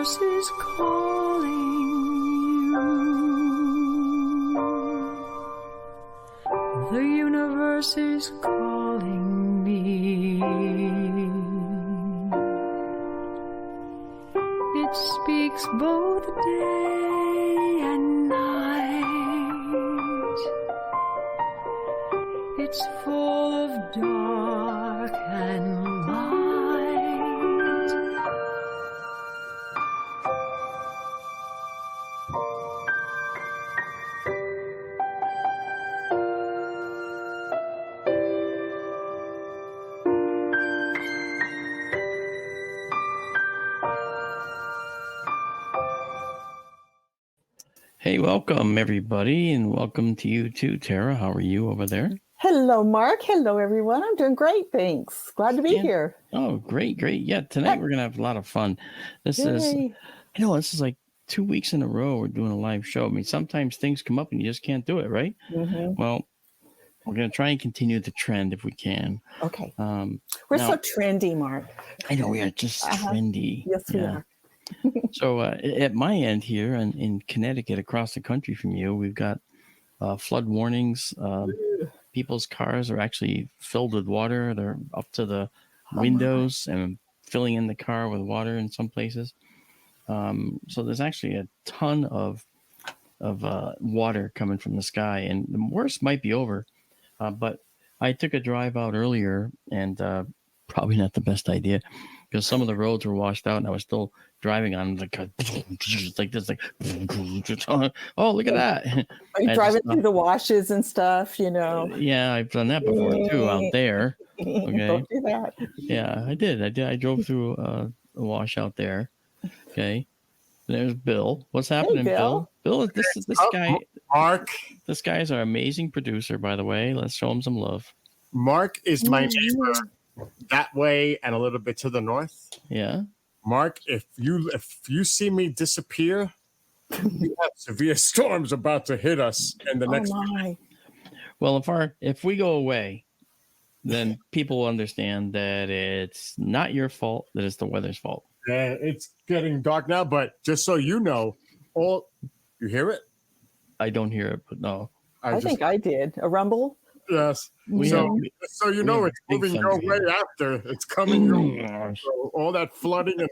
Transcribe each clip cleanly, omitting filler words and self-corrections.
universe is calling you. The universe is calling me. It speaks both day and night. It's full of dark and light. Hey, welcome everybody, and welcome to you too, Tara. How are you over there? Hello, Mark. Hello, everyone. I'm doing great, thanks. Glad to be here. Oh, great. Yeah, tonight we're gonna have a lot of fun. This is like 2 weeks in a row we're doing a live show. I mean, sometimes things come up and you just can't do it, right? Mm-hmm. Well, we're gonna try and continue the trend if we can. Okay. We're so trendy, Mark. I know we are just trendy. Yes, we are. So at my end here in Connecticut, across the country from you, we've got flood warnings. People's cars are actually filled with water. They're up to the windows and filling in the car with water in some places. So there's actually a ton of water coming from the sky, and the worst might be over. But I took a drive out earlier, and probably not the best idea, because some of the roads were washed out, and I was still driving on like this, like oh, look at that! Are you driving through the washes and stuff? You know. Yeah, I've done that before too out there. Okay. Don't do that. Yeah, I did. I drove through a wash out there. Okay. There's Bill. What's happening, Hey, Bill? Bill, this guy. Mark. This guy is our amazing producer, by the way. Let's show him some love. Mark is my neighbor that way and a little bit to the north. Yeah. Mark, if you see me disappear, we have severe storms about to hit us in the next my. Well, if we go away, then people will understand that it's not your fault, that it's the weather's fault. Yeah, it's getting dark now, but just so you know, you hear it? I don't hear it, but no. I think I did. A rumble? Yes. So you know it's moving your way after. It's coming your way. So all that flooding and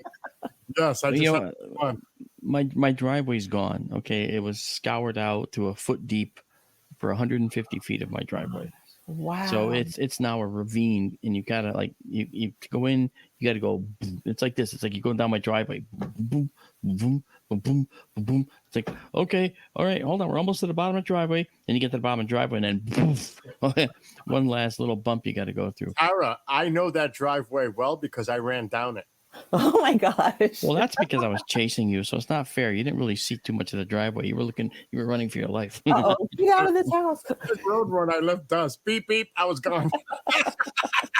yes, I just my driveway's gone. Okay. It was scoured out to a foot deep for 150 feet of my driveway. Wow. So it's now a ravine, and you gotta like you go in, you gotta go. It's like this. It's like you go down my driveway. Boom, boom, boom, boom, boom. It's like, okay, all right, hold on. We're almost to the bottom of the driveway. Then you get to the bottom of the driveway, and then poof, one last little bump you got to go through. Tara, I know that driveway well because I ran down it. Oh my gosh. Well, that's because I was chasing you, so it's not fair. You didn't really see too much of the driveway. You were running for your life. Get out of this house. The road run I left us. Beep beep. I was gone.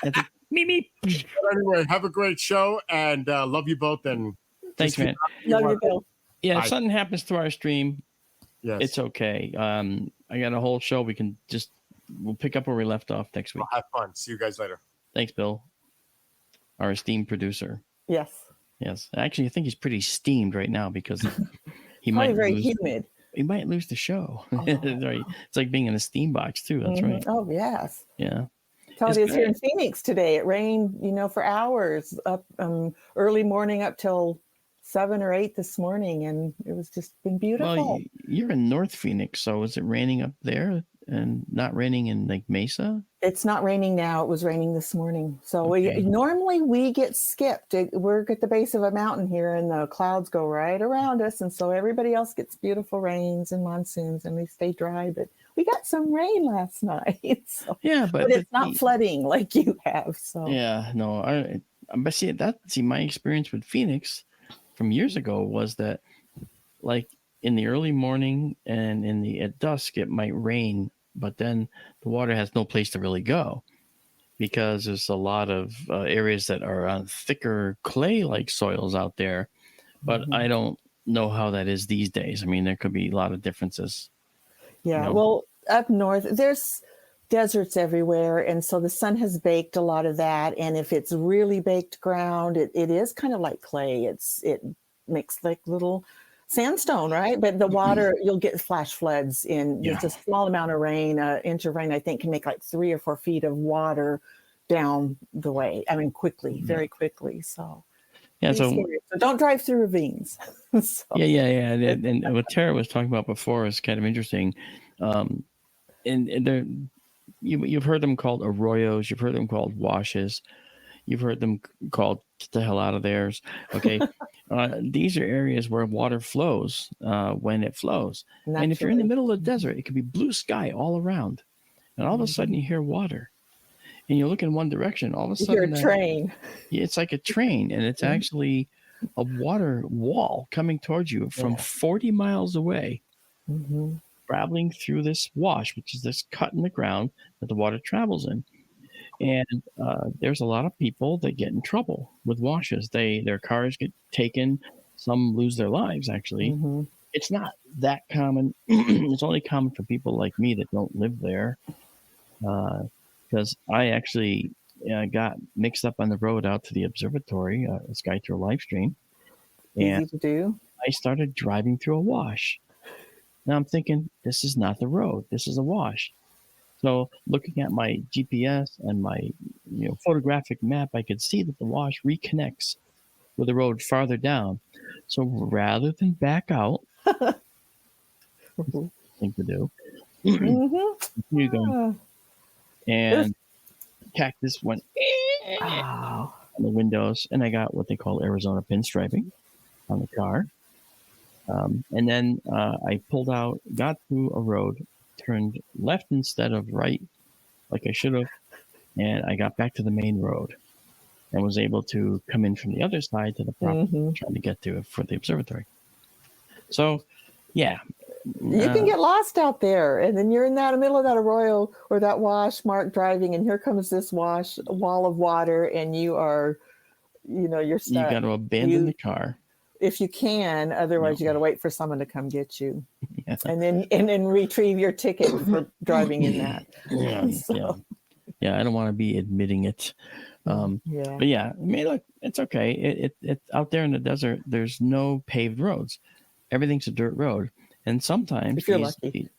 Meep meep. But anyway, have a great show and love you both. And thanks, man. Love you, Bill. Yeah, if something happens to our stream, yes, it's okay. I got a whole show. We'll pick up where we left off next week. Have fun. See you guys later. Thanks, Bill, our esteemed producer. Yes. Actually, I think he's pretty steamed right now because he Probably very humid. He might lose the show. Oh. It's like being in a steam box too. That's right. Oh yes. Yeah. Tell it is here in Phoenix today. It rained, for hours up early morning up till 7 or 8 this morning, and it was just been beautiful. Well, you're in North Phoenix, so is it raining up there and not raining in like Mesa? It's not raining now. It was raining this morning. So normally we get skipped. We're at the base of a mountain here, and the clouds go right around us, and so everybody else gets beautiful rains and monsoons, and we stay dry. But we got some rain last night. So. Yeah, but it's not flooding like you have. So yeah, no, my experience with Phoenix from years ago was that, like in the early morning and at dusk, it might rain, but then the water has no place to really go because there's a lot of areas that are on thicker clay-like soils out there. But I don't know how that is these days. I mean, there could be a lot of differences. Yeah, well, up north, there's deserts everywhere, and so the sun has baked a lot of that. And if it's really baked ground, it is kind of like clay. It makes like little sandstone, right? But the water, you'll get flash floods in just a small amount of rain. An inch of rain, I think, can make like 3 or 4 feet of water down the way. I mean, quickly, very quickly. So so don't drive through ravines. And what Tara was talking about before is kind of interesting. And there, you've heard them called arroyos. You've heard them called washes. You've heard them called "get the hell out of theirs." Okay, these are areas where water flows when it flows. Naturally. And if you're in the middle of the desert, it could be blue sky all around, and all of a sudden you hear water, and you look in one direction. All of a sudden, you're a train. It's like a train, and it's actually a water wall coming towards you from 40 miles away. Traveling through this wash, which is this cut in the ground that the water travels in. And there's a lot of people that get in trouble with washes. Their cars get taken. Some lose their lives, actually. It's not that common. It's only common for people like me that don't live there. Because I actually got mixed up on the road out to the observatory, a Sky Tour live stream. And easy to do. I started driving through a wash. Now I'm thinking, this is not the road. This is a wash. So looking at my GPS and my photographic map, I could see that the wash reconnects with the road farther down. So rather than back out, thing to do, continue going. And Cactus went on the windows, and I got what they call Arizona pinstriping on the car. And then I pulled out, got through a road, turned left instead of right, like I should have, and I got back to the main road and was able to come in from the other side to the property I'm trying to get to for the observatory. So, yeah. You can get lost out there, and then you're in that middle of that arroyo or that wash, Mark, driving, and here comes this wall of water, and you are, you're stuck. You got to abandon the car. If you can, otherwise you got to wait for someone to come get you, and then retrieve your ticket for driving in that. I don't want to be admitting it, but I mean, look, it's okay. It out there in the desert, there's no paved roads. Everything's a dirt road, and sometimes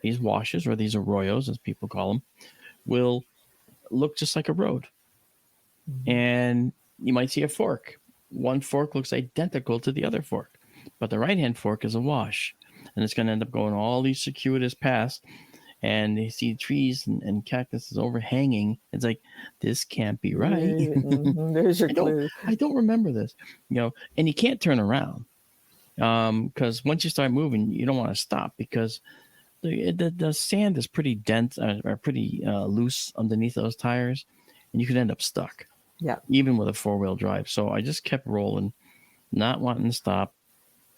these washes or these arroyos, as people call them, will look just like a road, and you might see a fork. One fork looks identical to the other fork, but the right-hand fork is a wash, and it's going to end up going all these circuitous paths, and you see trees and cactuses overhanging. It's like, this can't be right. There's your clue. I don't remember this, and you can't turn around because once you start moving, you don't want to stop because the sand is pretty dense or pretty loose underneath those tires, and you could end up stuck. Yeah. Even with a 4-wheel drive. So I just kept rolling, not wanting to stop.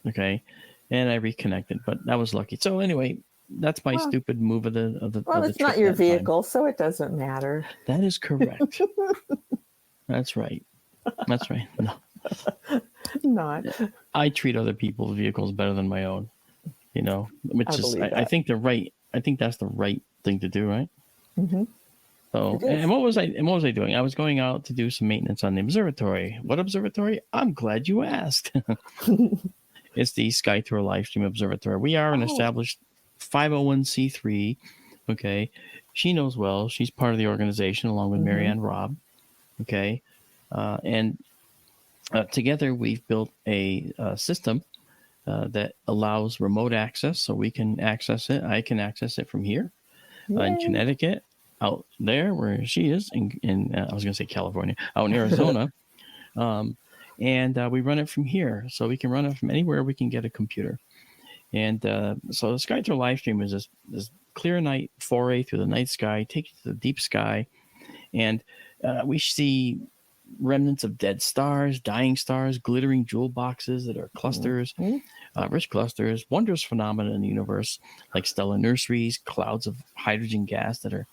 Okay. And I reconnected, but that was lucky. So anyway, that's my stupid move of the Well, it's not your vehicle, so it doesn't matter. That is correct. That's right. That's right. No. Not. I treat other people's vehicles better than my own, which I think I think that's the right thing to do, right? So, and what was I doing? I was going out to do some maintenance on the observatory. What observatory? I'm glad you asked. It's the Sky Tour Livestream Observatory. We are an established 501c3. Okay. She knows well. She's part of the organization along with Marianne Robb. Okay. And together we've built a system that allows remote access, so we can access it. I can access it from here in Connecticut. Out there where she is in I was going to say California, out in Arizona. And we run it from here. So we can run it from anywhere we can get a computer. And so the Sky Tour live stream is this clear night foray through the night sky, take you to the deep sky. And we see remnants of dead stars, dying stars, glittering jewel boxes that are clusters, rich clusters, wondrous phenomena in the universe, like stellar nurseries, clouds of hydrogen gas that are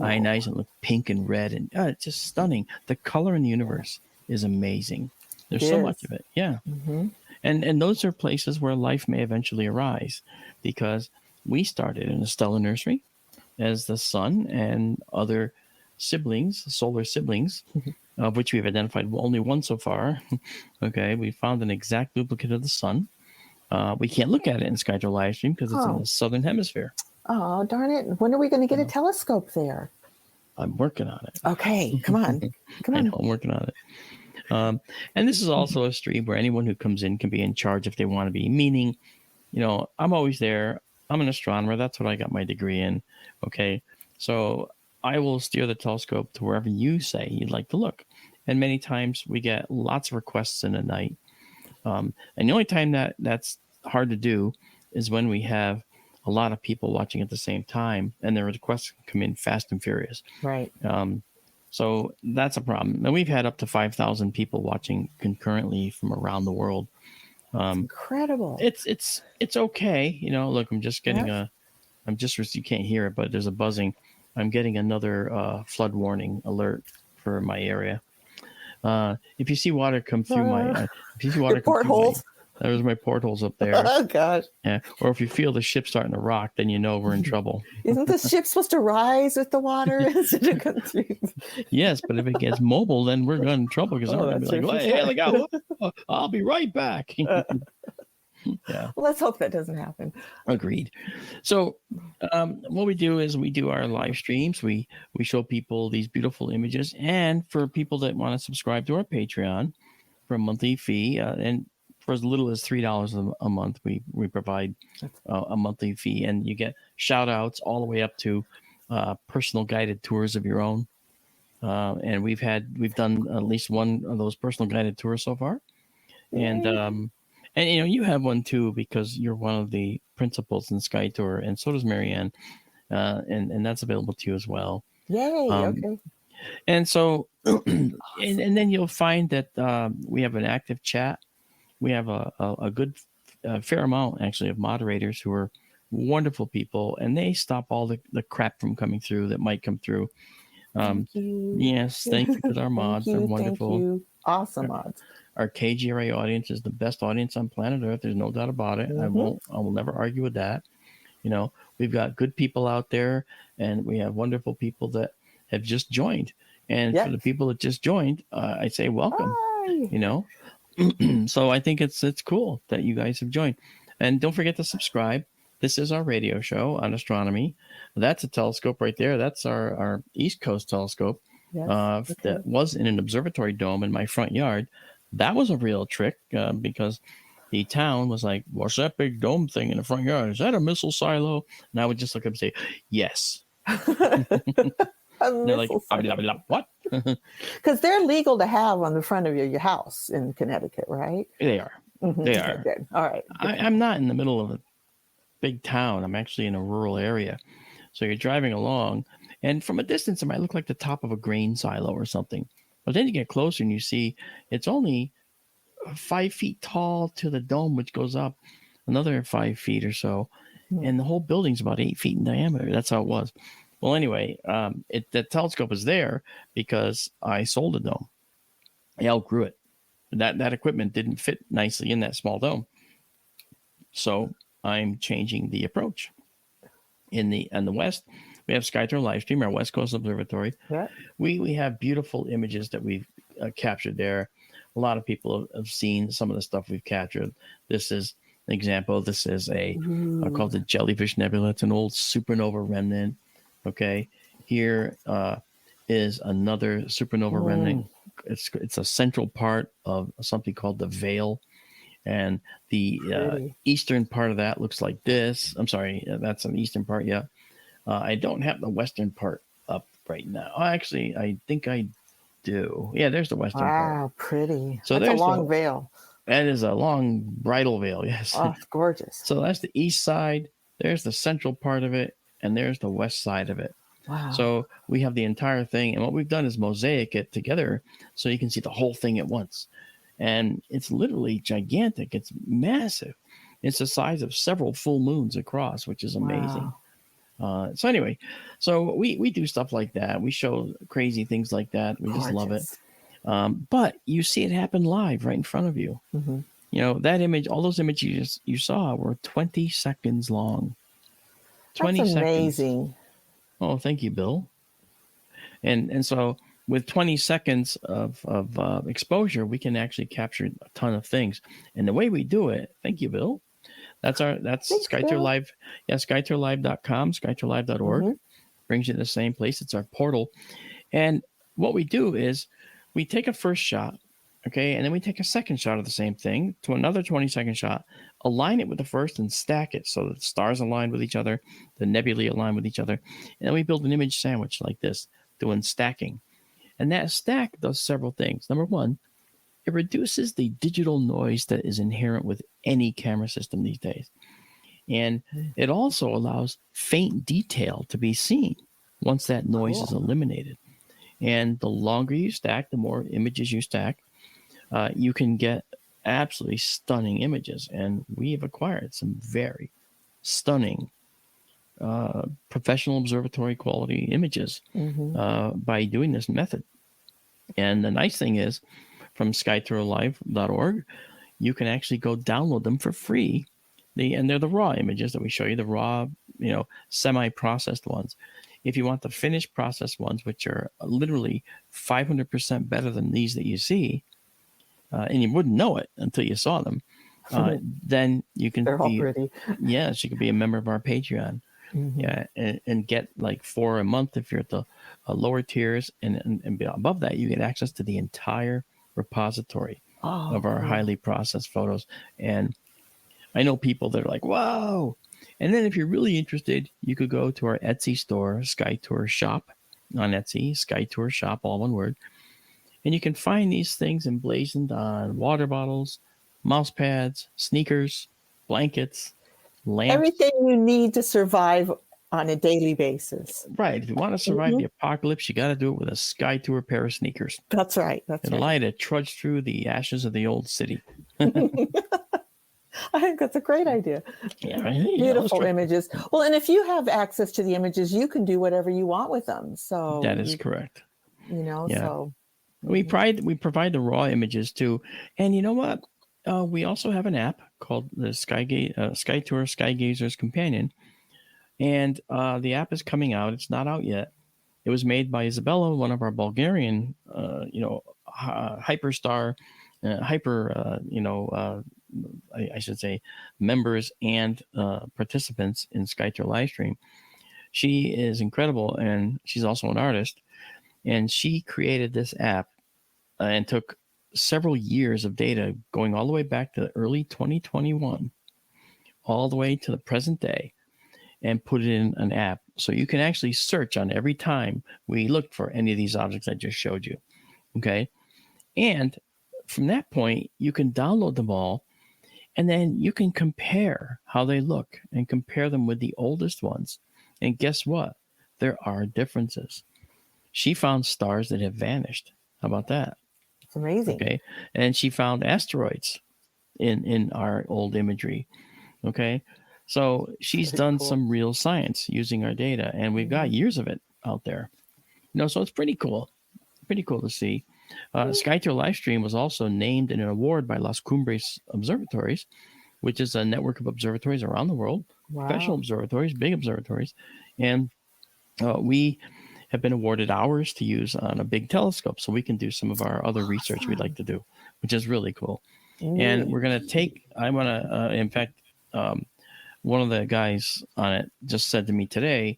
ionized and look pink and red. And it's just stunning. The color in the universe is amazing. There's so much of it. Yeah. And those are places where life may eventually arise, because we started in a stellar nursery as the sun and other siblings, solar siblings, of which we've identified only one so far. Okay, we found an exact duplicate of the sun. We can't look at it in SkyTour live stream because it's in the southern hemisphere. Oh, darn it. When are we going to get a telescope there? I'm working on it. Okay, come on. Come on. I'm working on it. And this is also a stream where anyone who comes in can be in charge if they want to be, meaning, I'm always there. I'm an astronomer. That's what I got my degree in. Okay. So I will steer the telescope to wherever you say you'd like to look. And many times we get lots of requests in a night. And the only time that's hard to do is when we have a lot of people watching at the same time and the requests come in fast and furious. Right. So that's a problem. And we've had up to 5,000 people watching concurrently from around the world. Incredible. It's okay. Look, I'm just getting you can't hear it, but there's a buzzing. I'm getting another flood warning alert for my area. If you see water come through my portholes. There's my portholes up there. Oh gosh. Yeah. Or if you feel the ship starting to rock, then you know we're in trouble. Isn't the ship supposed to rise with the water instead of come through? Yes, but if it gets mobile, then we're in trouble because I'm going to be like, hey, look out. I'll be right back. Yeah. Well, let's hope that doesn't happen. Agreed. So what we do is we do our live streams. We show people these beautiful images. And for people that want to subscribe to our Patreon for a monthly fee, and for as little as $3 a month, we provide a monthly fee, and you get shout outs all the way up to personal guided tours of your own. And we've done at least one of those personal guided tours so far. And you have one too, because you're one of the principals in SkyTour, and so does Marianne. And that's available to you as well. Yay. Okay. And so, and then you'll find that we have an active chat. We have a good fair amount actually of moderators who are wonderful people, and they stop all the crap from coming through that might come through. Thank you. Yes, thank you for our mods. They're wonderful. Thank you. Awesome mods. Our KGRA audience is the best audience on planet Earth. There's no doubt about it. I will never argue with that. We've got good people out there, and we have wonderful people that have just joined. And for the people that just joined, I say welcome. Hi. So I think it's cool that you guys have joined. And don't forget to subscribe. This is our radio show on astronomy. That's a telescope right there. That's our East Coast telescope. Yes. That was in an observatory dome in my front yard. That was a real trick because the town was like, what's that big dome thing in the front yard? Is that a missile silo? And I would just look up and say, yes. They're like, what? Because they're legal to have on the front of your house in Connecticut, right? They are. They are. Good. All right. I'm not in the middle of a big town. I'm actually in a rural area. So you're driving along, and from a distance, it might look like the top of a grain silo or something. But then you get closer and you see it's only 5 feet tall to the dome, which goes up another 5 feet or so. And the whole building's about 8 feet in diameter. That's how it was. Well, anyway, the telescope is there because I sold a dome. I outgrew it. That equipment didn't fit nicely in that small dome. So I'm changing the approach. In the West, we have SkyTour Livestream, our West Coast Observatory. Yeah. We have beautiful images that we've captured there. A lot of people have seen some of the stuff we've captured. This is an example. This is called the Jellyfish Nebula. It's an old supernova remnant. Okay, here is another supernova remnant. It's a central part of something called the Veil, and the eastern part of that looks like this. I'm sorry, that's an eastern part. Yeah, I don't have the western part up right now. Actually, I think I do. Yeah, there's the western part. Wow, pretty. So that's a long veil. That is a long bridal veil. Yes. Oh, it's gorgeous. So that's the east side. There's the central part of it, and there's the west side of it. Wow. So we have the entire thing, and what we've done is mosaic it together so you can see the whole thing at once. And it's literally gigantic. It's massive. It's the size of several full moons across, which is amazing. Wow. So anyway, so we do stuff like that. We show crazy things like that. We just love it. But you see it happen live right in front of you. Mm-hmm. That image, all those images you saw were 20 seconds long. 20 That's seconds. Amazing. Oh, thank you, Bill. And so with 20 seconds of exposure, we can actually capture a ton of things. And the way we do it, thank you, Bill. That's Thanks, SkyTour Bill. Live. Yeah, SkyTourLive.com, SkyTourLive.org. Brings you to the same place. It's our portal. And what we do is we take a first shot, okay, and then we take a second shot of the same thing to another 20-second shot, align it with the first and stack it so that the stars align with each other, the nebulae align with each other. And then we build an image sandwich like this, doing stacking. And that stack does several things. Number one, it reduces the digital noise that is inherent with any camera system these days. And it also allows faint detail to be seen once that noise is eliminated. And the longer you stack, the more images you stack, you can get absolutely stunning images. And we have acquired some very stunning professional observatory quality images by doing this method. And the nice thing is, from SkyTourLive.org, you can actually go download them for free. And they're the raw images that we show you, the raw, semi-processed ones. If you want the finished processed ones, which are literally 500% better than these that you see, and you wouldn't know it until you saw them, then you can They're all pretty. Yes, you can be a member of our Patreon. Yeah, and get like $4 a month if you're at the lower tiers, and above that you get access to the entire repository of our highly processed photos. And I know people that are like, "Wow!" And then if you're really interested, you could go to our Etsy store, SkyTour Shop, on Etsy, SkyTour Shop, all one word, and you can find these things emblazoned on water bottles, mouse pads, sneakers, blankets, lamps. Everything you need to survive on a daily basis. Right. If you want to survive the apocalypse, you got to do it with a SkyTour pair of sneakers. That's right. And allow you to trudge through the ashes of the old city. I think that's a great idea. Yeah, Beautiful images. Well, and if you have access to the images, you can do whatever you want with them. So that is correct. So we provide the raw images too. And you know what? We also have an app called the SkyTour Skygazers Companion. And the app is coming out. It's not out yet. It was made by Isabella, one of our Bulgarian, hyperstar, I should say, members and participants in SkyTour Livestream. She is incredible, and she's also an artist. And she created this app and took several years of data going all the way back to early 2021, all the way to the present day, and put it in an app. So you can actually search on every time we look for any of these objects I just showed you. Okay. And from that point, you can download them all, and then you can compare how they look and compare them with the oldest ones. And guess what? There are differences. She found stars that have vanished. How about that? It's amazing. Okay. And she found asteroids in our old imagery. Okay. So she's done some real science using our data, and we've got years of it out there. So it's pretty cool. Pretty cool to see. SkyTour Livestream was also named in an award by Las Cumbres Observatories, which is a network of observatories around the world, professional observatories, big observatories. And we have been awarded hours to use on a big telescope, so we can do some of our other research we'd like to do, which is really cool. And we're going to in fact, one of the guys on it just said to me today,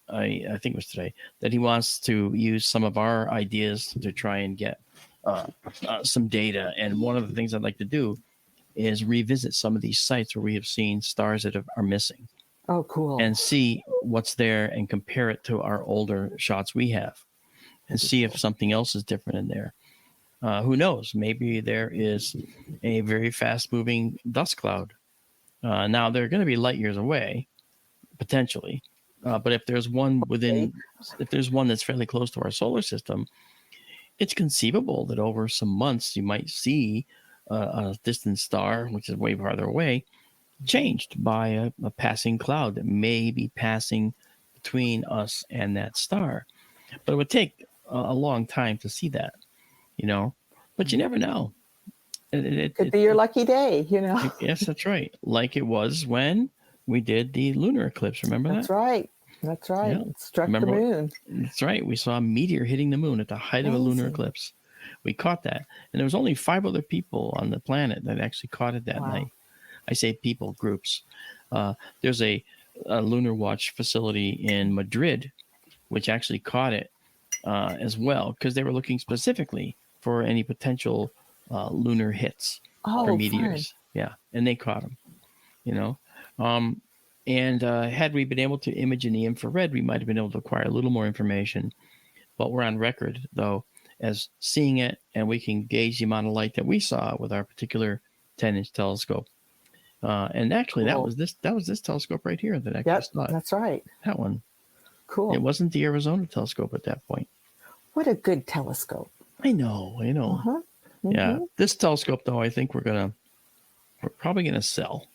I think it was today, that he wants to use some of our ideas to try and get some data. And one of the things I'd like to do is revisit some of these sites where we have seen stars that are missing. Oh, cool. And see what's there and compare it to our older shots we have and see if something else is different in there. Who knows? Maybe there is a very fast-moving dust cloud. Now, they're going to be light years away, potentially. But if there's one that's fairly close to our solar system, it's conceivable that over some months you might see a distant star, which is way farther away, changed by a passing cloud that may be passing between us and that star. But it would take a long time to see that, But you never know. It could be your lucky day, Yes, that's right. Like it was when we did the lunar eclipse. Remember that? That's right. That's right. Yeah. It struck Remember the what- moon. That's right. We saw a meteor hitting the moon at the height of a lunar Amazing. eclipse. We caught that. And there was only 5 other people on the planet that actually caught it that Wow. night. I say people, groups. There's a lunar watch facility in Madrid, which actually caught it as well, because they were looking specifically for any potential lunar hits or Oh, meteors. Yeah. And they caught them, you know. And had we been able to image in the infrared, we might have been able to acquire a little more information. But we're on record, though, as seeing it, and we can gauge the amount of light that we saw with our particular 10-inch telescope. And actually, Cool. that was this telescope right here that actually Yep, saw it. that's right. That one. Cool. It wasn't the Arizona telescope at that point. What a good telescope. I know. Uh-huh. Yeah, Mhm. this telescope, though, I think we're probably gonna sell,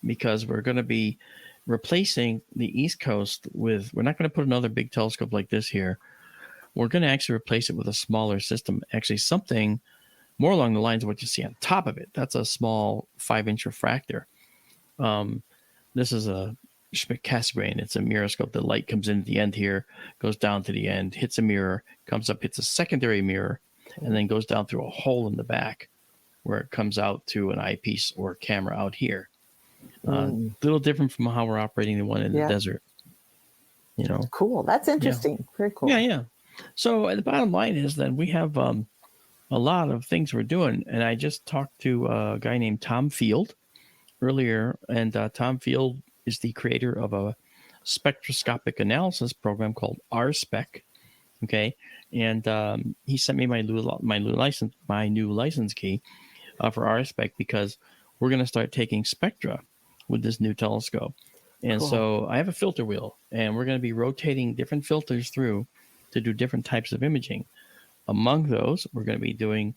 because we're gonna be replacing the East Coast with. We're not gonna put another big telescope like this here. We're gonna actually replace it with a smaller system. Actually, something more along the lines of what you see on top of it. That's a small 5-inch refractor. This is a Schmidt-Cassegrain. It's a miroscope. The light comes in at the end here, goes down to the end, hits a mirror, comes up, hits a secondary mirror, and then goes down through a hole in the back where it comes out to an eyepiece or camera out here. A little different from how we're operating the one in the desert. You know? Cool. That's interesting. Very cool. Yeah. So the bottom line is that we have a lot of things we're doing. And I just talked to a guy named Tom Field earlier. And Tom Field is the creator of a spectroscopic analysis program called RSpec. Okay. And he sent me my new license key for RSpec, because we're going to start taking spectra with this new telescope. And so I have a filter wheel, and we're going to be rotating different filters through to do different types of imaging. Among those, we're going to be doing,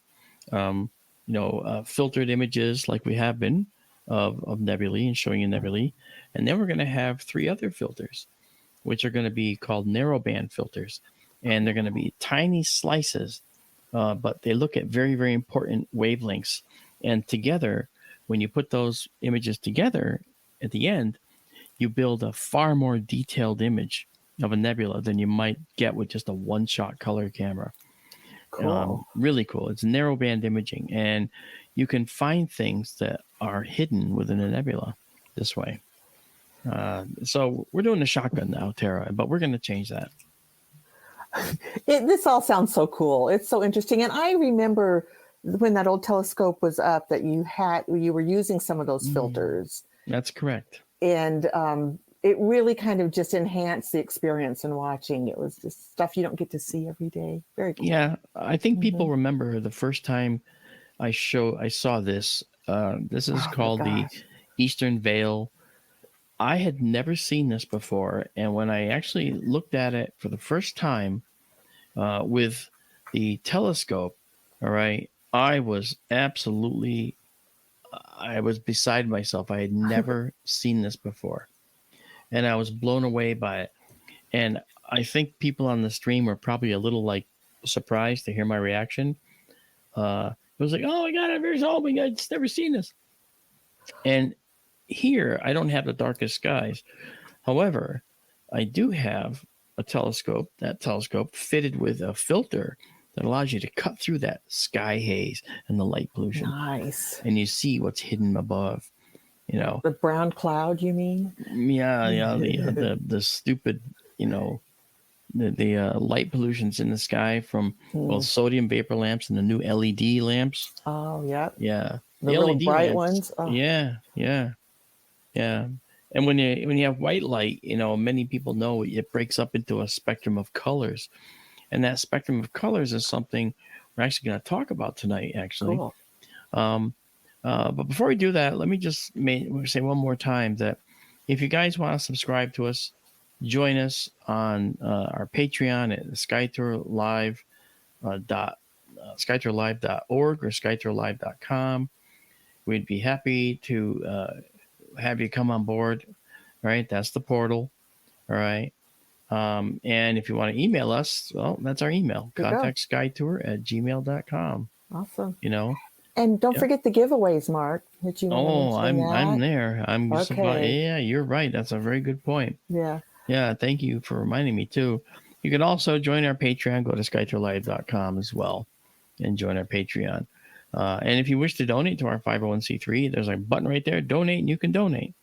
filtered images like we have been of nebulae and showing you nebulae. And then we're going to have 3 other filters, which are going to be called narrowband filters. And they're going to be tiny slices, but they look at very, very important wavelengths. And together, when you put those images together at the end, you build a far more detailed image of a nebula than you might get with just a one-shot color camera. Cool. Really cool. It's narrowband imaging, and you can find things that are hidden within a nebula this way. So we're doing the shotgun now, Tara, but we're going to change that. This all sounds so cool. It's so interesting. And I remember when that old telescope was up that you were using some of those filters. That's correct. And it really kind of just enhanced the experience in watching. It was just stuff you don't get to see every day. Very cool. Yeah, I think people remember the first time I saw this. This is called the Eastern Veil. I had never seen this before, and when I actually looked at it for the first time with the telescope, all right, I was beside myself. I had never seen this before, and I was blown away by it. And I think people on the stream were probably a little like surprised to hear my reaction. It was like, "Oh my God, I've never seen this." And here, I don't have the darkest skies. However, I do have a telescope, fitted with a filter that allows you to cut through that sky haze and the light pollution. Nice. And you see what's hidden above, you know. The brown cloud, you mean? Yeah, the stupid, the light pollutions in the sky from both sodium vapor lamps and the new LED lamps. Oh, yeah. Yeah. The little bright ones. Oh. Yeah. And when you have white light, many people know it breaks up into a spectrum of colors. And that spectrum of colors is something we're actually going to talk about tonight, actually. Cool. But before we do that, let me just say one more time that if you guys want to subscribe to us, join us on our Patreon at skytourlive.org or skytourlive.com. We'd be happy to have you come on board. All right, that's the portal. All right. And if you want to email us, well, that's our email, contactskytour@gmail.com. Awesome. And don't Yep. forget the giveaways, Mark. Did you want Oh, to mention I'm that? there. I'm just about, Okay. yeah, you're right. That's a very good point. Yeah. Yeah, thank you for reminding me too. You can also join our Patreon. Go to skytourlive.com as well and join our Patreon. And if you wish to donate to our 501c3, there's a button right there, donate, and you can donate.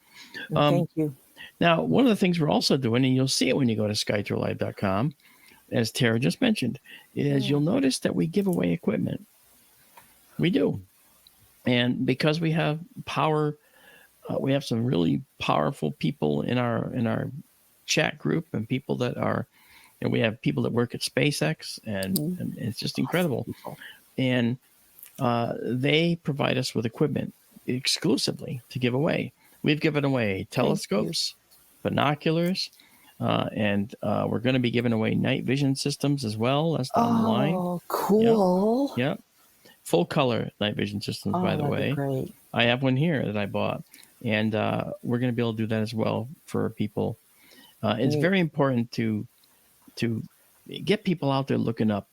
And thank you. Now, one of the things we're also doing, and you'll see it when you go to skytourlive.com, as Tara just mentioned, is you'll notice that we give away equipment. We do. And because we have power, we have some really powerful people in our chat group, and people that are, and we have people that work at SpaceX, and it's just incredible. And they provide us with equipment exclusively to give away. We've given away telescopes, binoculars, and we're going to be giving away night vision systems as well. That's down the line. Oh, cool. Yep. Full color night vision systems, by the way. Great. I have one here that I bought, and we're going to be able to do that as well for people. It's very important to get people out there looking up.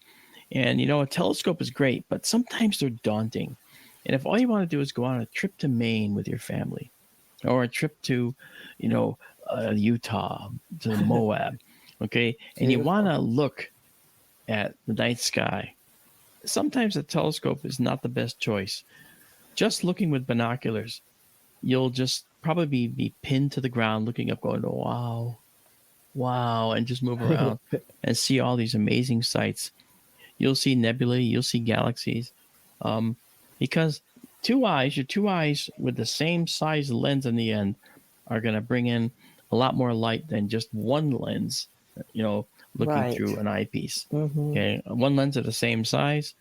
And, a telescope is great, but sometimes they're daunting. And if all you want to do is go on a trip to Maine with your family, or a trip to, Utah, to Moab, okay, and you want to look at the night sky, sometimes a telescope is not the best choice. Just looking with binoculars, you'll just probably be pinned to the ground looking up going, wow, and just move around and see all these amazing sights. You'll see nebulae, you'll see galaxies, because your two eyes with the same size lens in the end are going to bring in a lot more light than just one lens, looking through an eyepiece. Okay, one lens of the same size,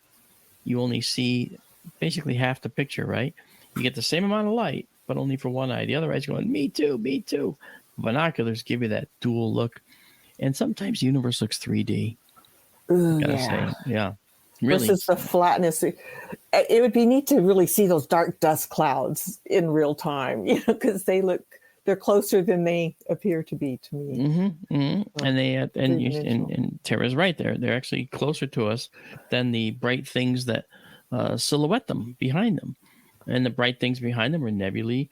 you only see basically half the picture, right? You get the same amount of light, but only for one eye. The other eye's going, me too. Binoculars give you that dual look, and sometimes the universe looks 3D. Say, yeah. Really. Versus the flatness. It would be neat to really see those dark dust clouds in real time, because they're closer than they appear to be to me. And Tara's right there. They're actually closer to us than the bright things that silhouette them behind them. And the bright things behind them are nebulae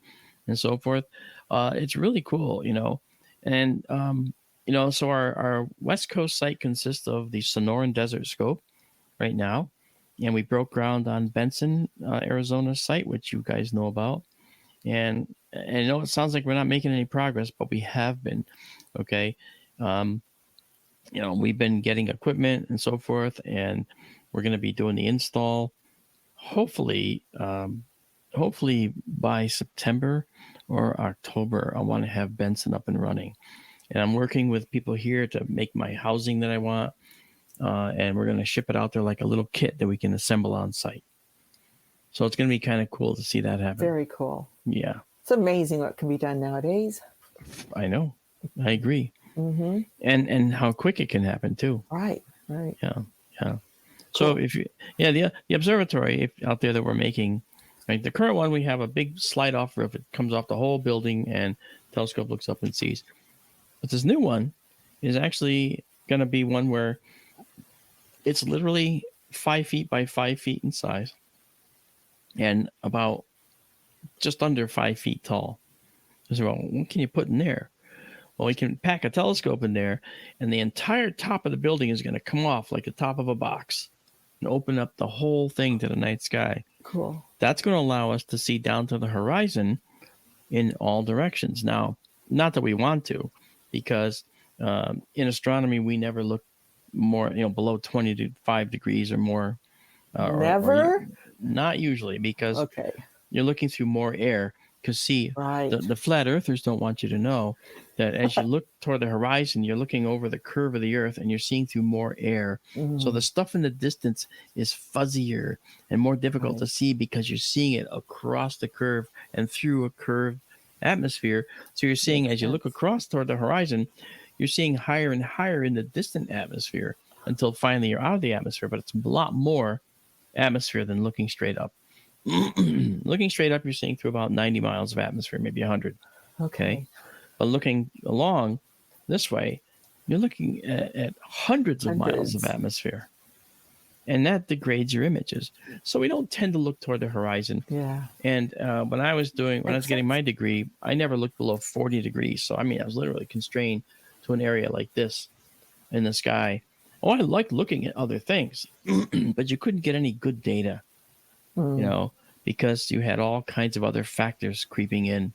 and so forth. It's really cool, And, so our West Coast site consists of the Sonoran Desert Scope right now. And we broke ground on Benson, Arizona site, which you guys know about. And I know it sounds like we're not making any progress, but we have been. Okay. We've been getting equipment and so forth, and we're going to be doing the install. Hopefully by September or October, I want to have Benson up and running. And I'm working with people here to make my housing that I want. And we're going to ship it out there like a little kit that we can assemble on site. So it's going to be kind of cool to see that happen. Very cool. Yeah. It's amazing what can be done nowadays. I know. I agree. And how quick it can happen too. Right. Yeah. So the observatory out there that we're making, right, the current one, we have a big slide off roof. It comes off the whole building and telescope looks up and sees. But this new one is actually going to be one where it's literally 5 feet by 5 feet in size and about just under 5 feet tall. So, well, what can you put in there? Well, we can pack a telescope in there, and the entire top of the building is going to come off like the top of a box and open up the whole thing to the night sky. Cool. That's going to allow us to see down to the horizon in all directions. Now, not that we want to, because in astronomy, we never look more, below 25 degrees or more. Never? Not usually, because you're looking through more air. Because see, the flat earthers don't want you to know that as you look toward the horizon, you're looking over the curve of the earth and you're seeing through more air. So the stuff in the distance is fuzzier and more difficult to see because you're seeing it across the curve and through a curved atmosphere. So you're seeing, as you look across toward the horizon, you're seeing higher and higher in the distant atmosphere until finally you're out of the atmosphere. But it's a lot more atmosphere than looking straight up. Looking straight up, you're seeing through about 90 miles of atmosphere, maybe 100. Okay. But looking along this way, you're looking at hundreds of miles of atmosphere. and that degrades your images. So we don't tend to look toward the horizon. Yeah. And when I was getting sense. my degree, I never looked below 40 degrees. So I mean, I was literally constrained to an area like this in the sky. Oh, I liked looking at other things, but you couldn't get any good data, because you had all kinds of other factors creeping in,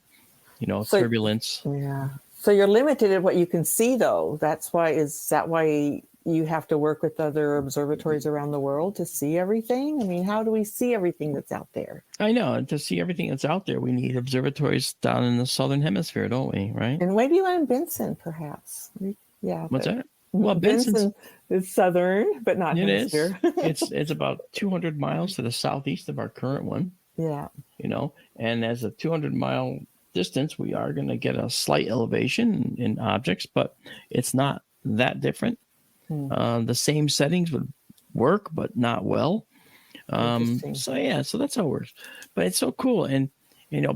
turbulence. Yeah. So you're limited at what you can see, though. Is that why you have to work with other observatories around the world to see everything? I mean, how do we see everything that's out there? I know. And to see everything that's out there, we need observatories down in the southern hemisphere, don't we? Right? And maybe on Benson, perhaps. Yeah. What's that? Well, Benson is southern, but not hemisphere. It's about 200 miles to the southeast of our current one. Yeah. And as a 200-mile distance, we are going to get a slight elevation in objects, but it's not that different. The same settings would work, but not well. So that's how it works. But it's so cool. And,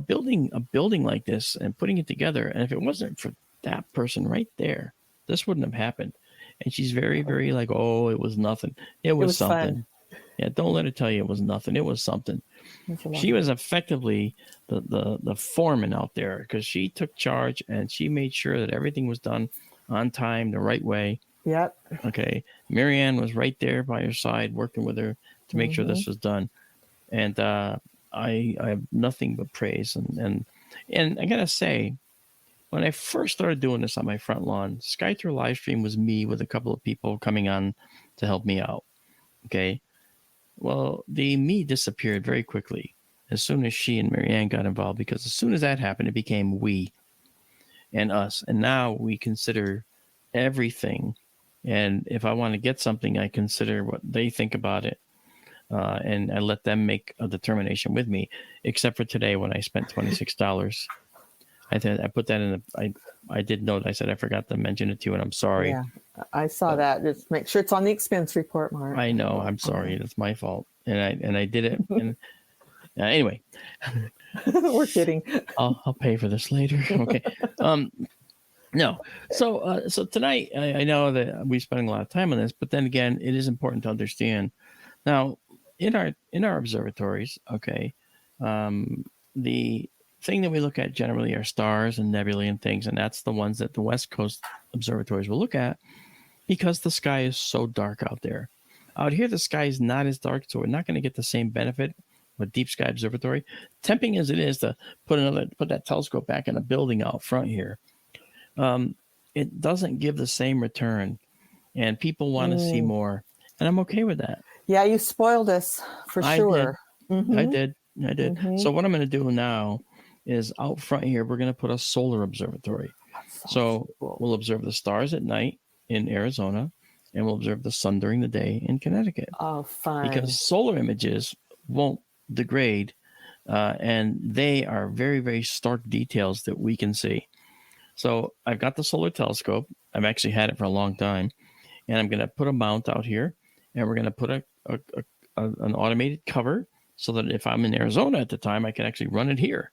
building a building like this and putting it together, and if it wasn't for that person right there, this wouldn't have happened. And she's very, very like, oh, it was nothing. It was something. Fun. Yeah, don't let her tell you it was nothing. It was something. She was effectively the foreman out there, because she took charge and she made sure that everything was done on time, the right way. Yep. Okay. Marianne was right there by her side, working with her to make sure this was done. And I have nothing but praise. And I gotta say, when I first started doing this on my front lawn, SkyTour Livestream was me with a couple of people coming on to help me out. Okay. Well, the me disappeared very quickly as soon as she and Marianne got involved, because as soon as that happened, it became we and us. And now we consider everything. And if I want to get something, I consider what they think about it. And I let them make a determination with me, except for today when I spent $26. I put that in I did note, I said I forgot to mention it to you, and I'm sorry. Yeah, I saw that. Just make sure it's on the expense report, Mark. I know, I'm sorry. That's my fault. And I did it. And anyway. We're kidding. I'll pay for this later. Okay. No. So tonight, I know that we're spending a lot of time on this, but then again, it is important to understand. Now, in our observatories, okay, the thing that we look at generally are stars and nebulae and things, and that's the ones that the West Coast observatories will look at, because the sky is so dark out there. Out here, the sky is not as dark, so we're not going to get the same benefit with Deep Sky Observatory. Tempting as it is to put that telescope back in a building out front here, it doesn't give the same return, and people want to see more, and I'm okay with that. Yeah, you spoiled us for sure. I did. So what I'm going to do now is out front here, we're going to put a solar observatory. So cool. We'll observe the stars at night in Arizona, and we'll observe the sun during the day in Connecticut. Oh, fine. Because solar images won't degrade, and they are very, very stark details that we can see. So I've got the solar telescope. I've actually had it for a long time, and I'm going to put a mount out here, and we're going to put an automated cover so that if I'm in Arizona at the time, I can actually run it here.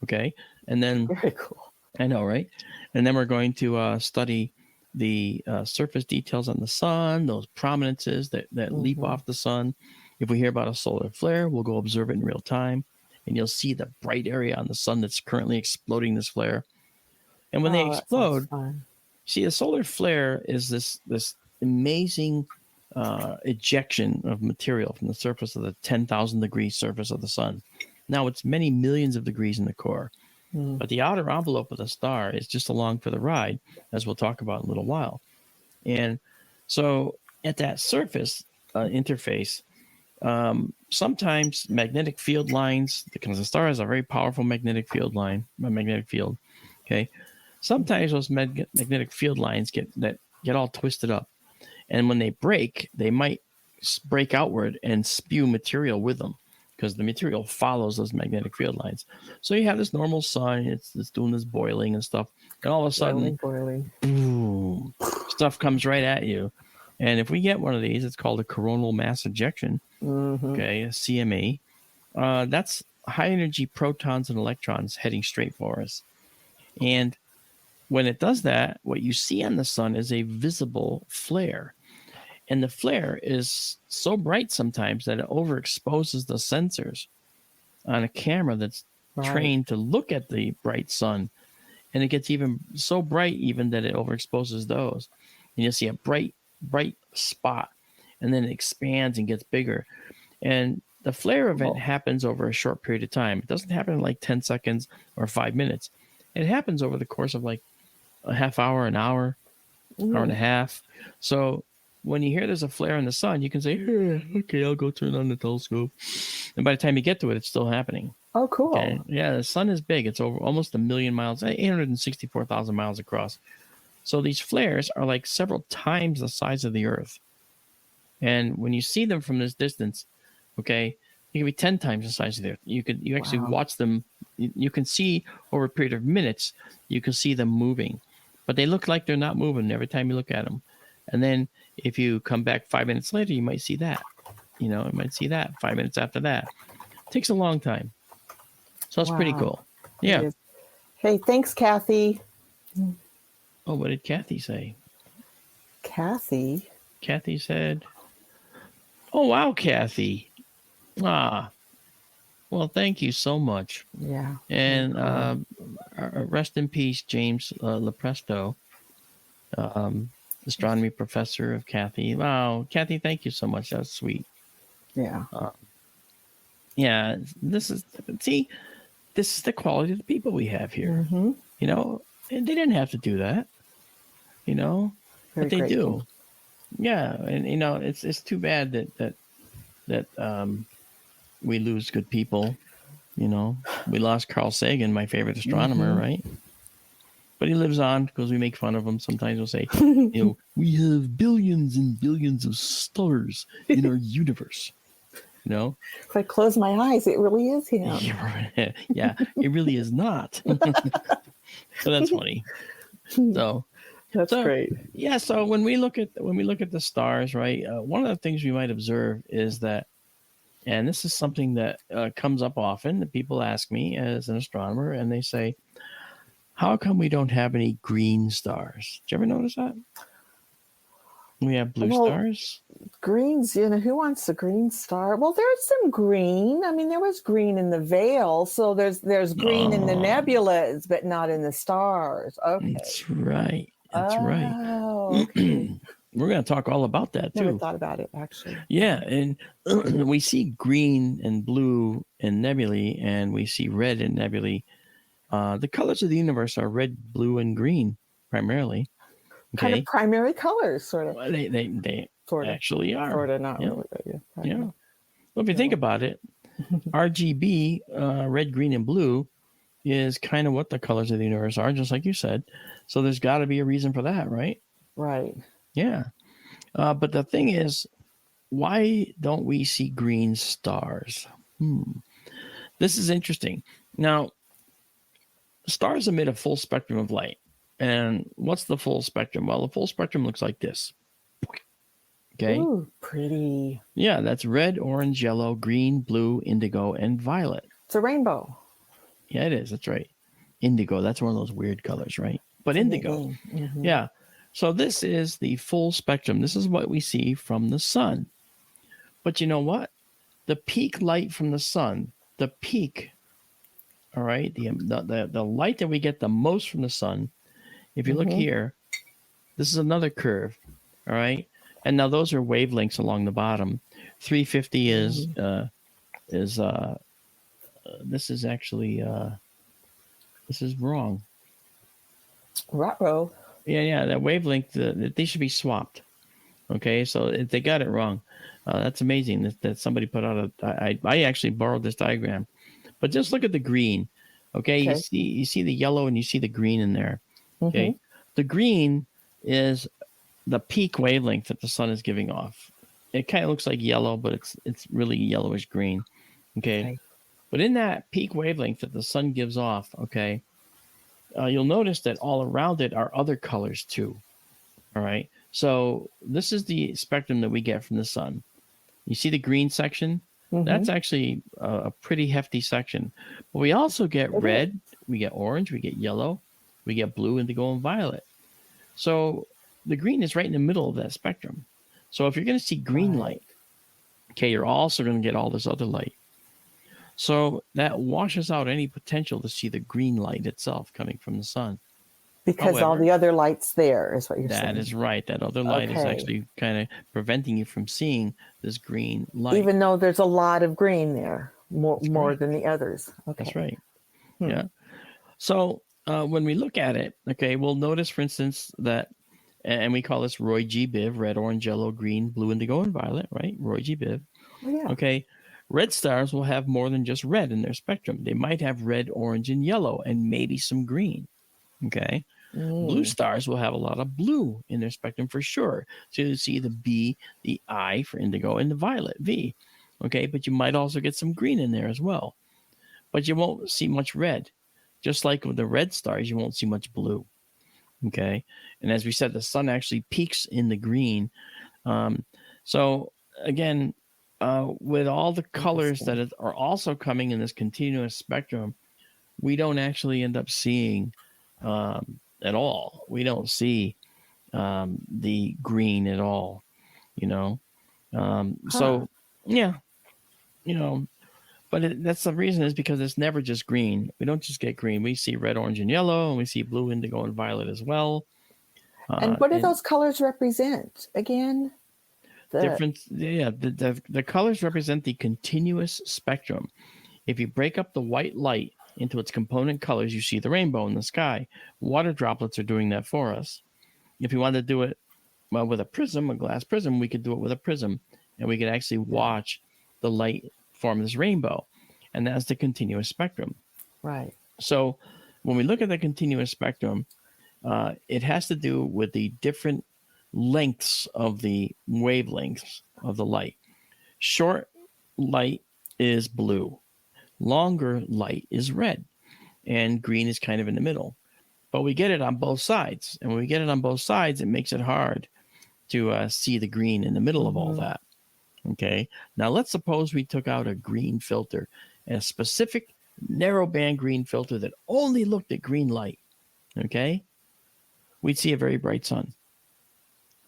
Okay. And then very cool. I know, right? And then we're going to study the surface details on the sun, those prominences that leap off the sun. If we hear about a solar flare, we'll go observe it in real time, and you'll see the bright area on the sun that's currently exploding this flare. And when they explode, see, a solar flare is this amazing ejection of material from the surface of the 10,000 degree surface of the sun. Now it's many millions of degrees in the core, but the outer envelope of the star is just along for the ride, as we'll talk about in a little while. And so at that surface interface, sometimes magnetic field lines, because the star has a very powerful magnetic field. Okay. Sometimes those magnetic field lines get all twisted up. And when they break, they might break outward and spew material with them, because the material follows those magnetic field lines. So you have this normal sun, it's doing this boiling and stuff, and all of a sudden, boom, stuff comes right at you. And if we get one of these, it's called a coronal mass ejection, okay, a CME. That's high energy protons and electrons heading straight for us. And when it does that, what you see on the sun is a visible flare. And the flare is so bright sometimes that it overexposes the sensors on a camera that's trained to look at the bright sun. And it gets even so bright even that it overexposes those. And you'll see a bright spot, and then it expands and gets bigger. And the flare event happens over a short period of time. It doesn't happen in like 10 seconds or 5 minutes. It happens over the course of like a half hour, an hour, hour and a half. So when you hear there's a flare in the sun, you can say, okay, I'll go turn on the telescope. And by the time you get to it, it's still happening. Oh, cool. Okay? Yeah, the sun is big. It's over almost 1 million miles, 864,000 miles across. So these flares are like several times the size of the Earth. And when you see them from this distance, okay, it can be 10 times the size of the Earth. You actually watch them. You can see over a period of minutes, you can see them moving. But they look like they're not moving every time you look at them. And then if you come back 5 minutes later, you might see that. You might see that 5 minutes after that. It takes a long time. So it's pretty cool. Yeah. Hey, thanks, Kathy. Oh, what did Kathy say? Kathy said, oh, wow, Kathy. Well, thank you so much. Yeah. And rest in peace, James Lepresto, astronomy professor of Kathy. Wow, Kathy, thank you so much. That's sweet. Yeah. Yeah, this is the quality of the people we have here. Mm-hmm. And they didn't have to do that, but they do. Yeah, and it's too bad that we lose good people. We lost Carl Sagan, my favorite astronomer, right? But he lives on because we make fun of him. Sometimes we'll say, we have billions and billions of stars in our universe. If I close my eyes, it really is him. Yeah, it really is not. So that's funny. That's great. Yeah. So when we look at the stars, right? One of the things we might observe is that, and this is something that comes up often. That people ask me as an astronomer, and they say, "How come we don't have any green stars?" Did you ever notice that? We have blue stars. Greens, who wants a green star? Well, there's some green. I mean, there was green in the veil, so there's green in the nebulas, but not in the stars. Okay, that's right. Right. Okay. We're going to talk all about that too. Never thought about it, actually. Yeah, and we see green and blue in nebulae, and we see red in nebulae. The colors of the universe are red, blue, and green primarily. Okay. Kind of primary colors, sort of. Well, they sort of actually are. Sort of, not really. Yeah. Well, if you think about it, RGB, red, green, and blue, is kind of what the colors of the universe are, just like you said. So there's got to be a reason for that, right? Right. Yeah. But the thing is, why don't we see green stars? This is interesting. Now, stars emit a full spectrum of light. And what's the full spectrum? Well, the full spectrum looks like this. Okay. Ooh, pretty. Yeah, that's red, orange, yellow, green, blue, indigo, and violet. It's a rainbow. Yeah, it is. That's right. Indigo. That's one of those weird colors, right? But indigo. Mm-hmm. Yeah. So this is the full spectrum. This is what we see from the sun. But you know what? The peak light from the sun, the peak, all right, the light that we get the most from the sun, if you look here, this is another curve, all right? And now those are wavelengths along the bottom. 350 is this is actually this is wrong. Ruh-roh. Yeah, that wavelength, they should be swapped. Okay, so they got it wrong. That's amazing that somebody put out I actually borrowed this diagram. But just look at the green. Okay, you see the yellow and you see the green in there. Okay, the green is the peak wavelength that the sun is giving off. It kind of looks like yellow, but it's really yellowish green. Okay, but in that peak wavelength that the sun gives off, okay, you'll notice that all around it are other colors too. All right, so this is the spectrum that we get from the sun. You see the green section? That's actually a pretty hefty section. But we also get red, we get orange, we get yellow, we get blue, indigo, and violet. So the green is right in the middle of that spectrum. So if you're going to see green Right. light, okay, you're also going to get all this other light. So that washes out any potential to see the green light itself coming from the sun. Because all However, the other lights there is what you're saying. that is right. That other light is Okay. actually kind of preventing you from seeing this green light. Even though there's a lot of green there, more correct. than the others. Okay. That's right. Hmm. Yeah. So when we look at it, okay, we'll notice, for instance, that, and we call this Roy G. Biv, red, orange, yellow, green, blue, indigo, and violet, right? Roy G. Biv. Oh, yeah. Okay. Red stars will have more than just red in their spectrum. They might have red, orange, and yellow, and maybe some green. Okay. Blue stars will have a lot of blue in their spectrum for sure. So you see the B, the I for indigo, and the violet, V. Okay. But you might also get some green in there as well. But you won't see much red. Just like with the red stars, you won't see much blue. Okay. And as we said, the sun actually peaks in the green. So again, with all the colors that are also coming in this continuous spectrum, we don't actually end up seeing at all. We don't see the green at all, you know. So, yeah, you know, but that's the reason is because it's never just green. We don't just get green. We see red, orange, and yellow, and we see blue, indigo, and violet as well. And what do those colors represent again? The colors represent the continuous spectrum. If you break up the white light into its component colors, you see the rainbow in the sky. Water droplets are doing that for us. If you wanted to do it with a prism, a glass prism, we could do it with a prism, and we could actually watch the light form this rainbow, and that's the continuous spectrum. Right. So when we look at the continuous spectrum, it has to do with the different lengths of the wavelengths of the light. Short light is blue. Longer light is red. And green is kind of in the middle. But we get it on both sides. And when we get it on both sides, it makes it hard to see the green in the middle of all that. Okay. Now let's suppose we took out a green filter, a specific narrowband green filter that only looked at green light. Okay. We'd see a very bright sun.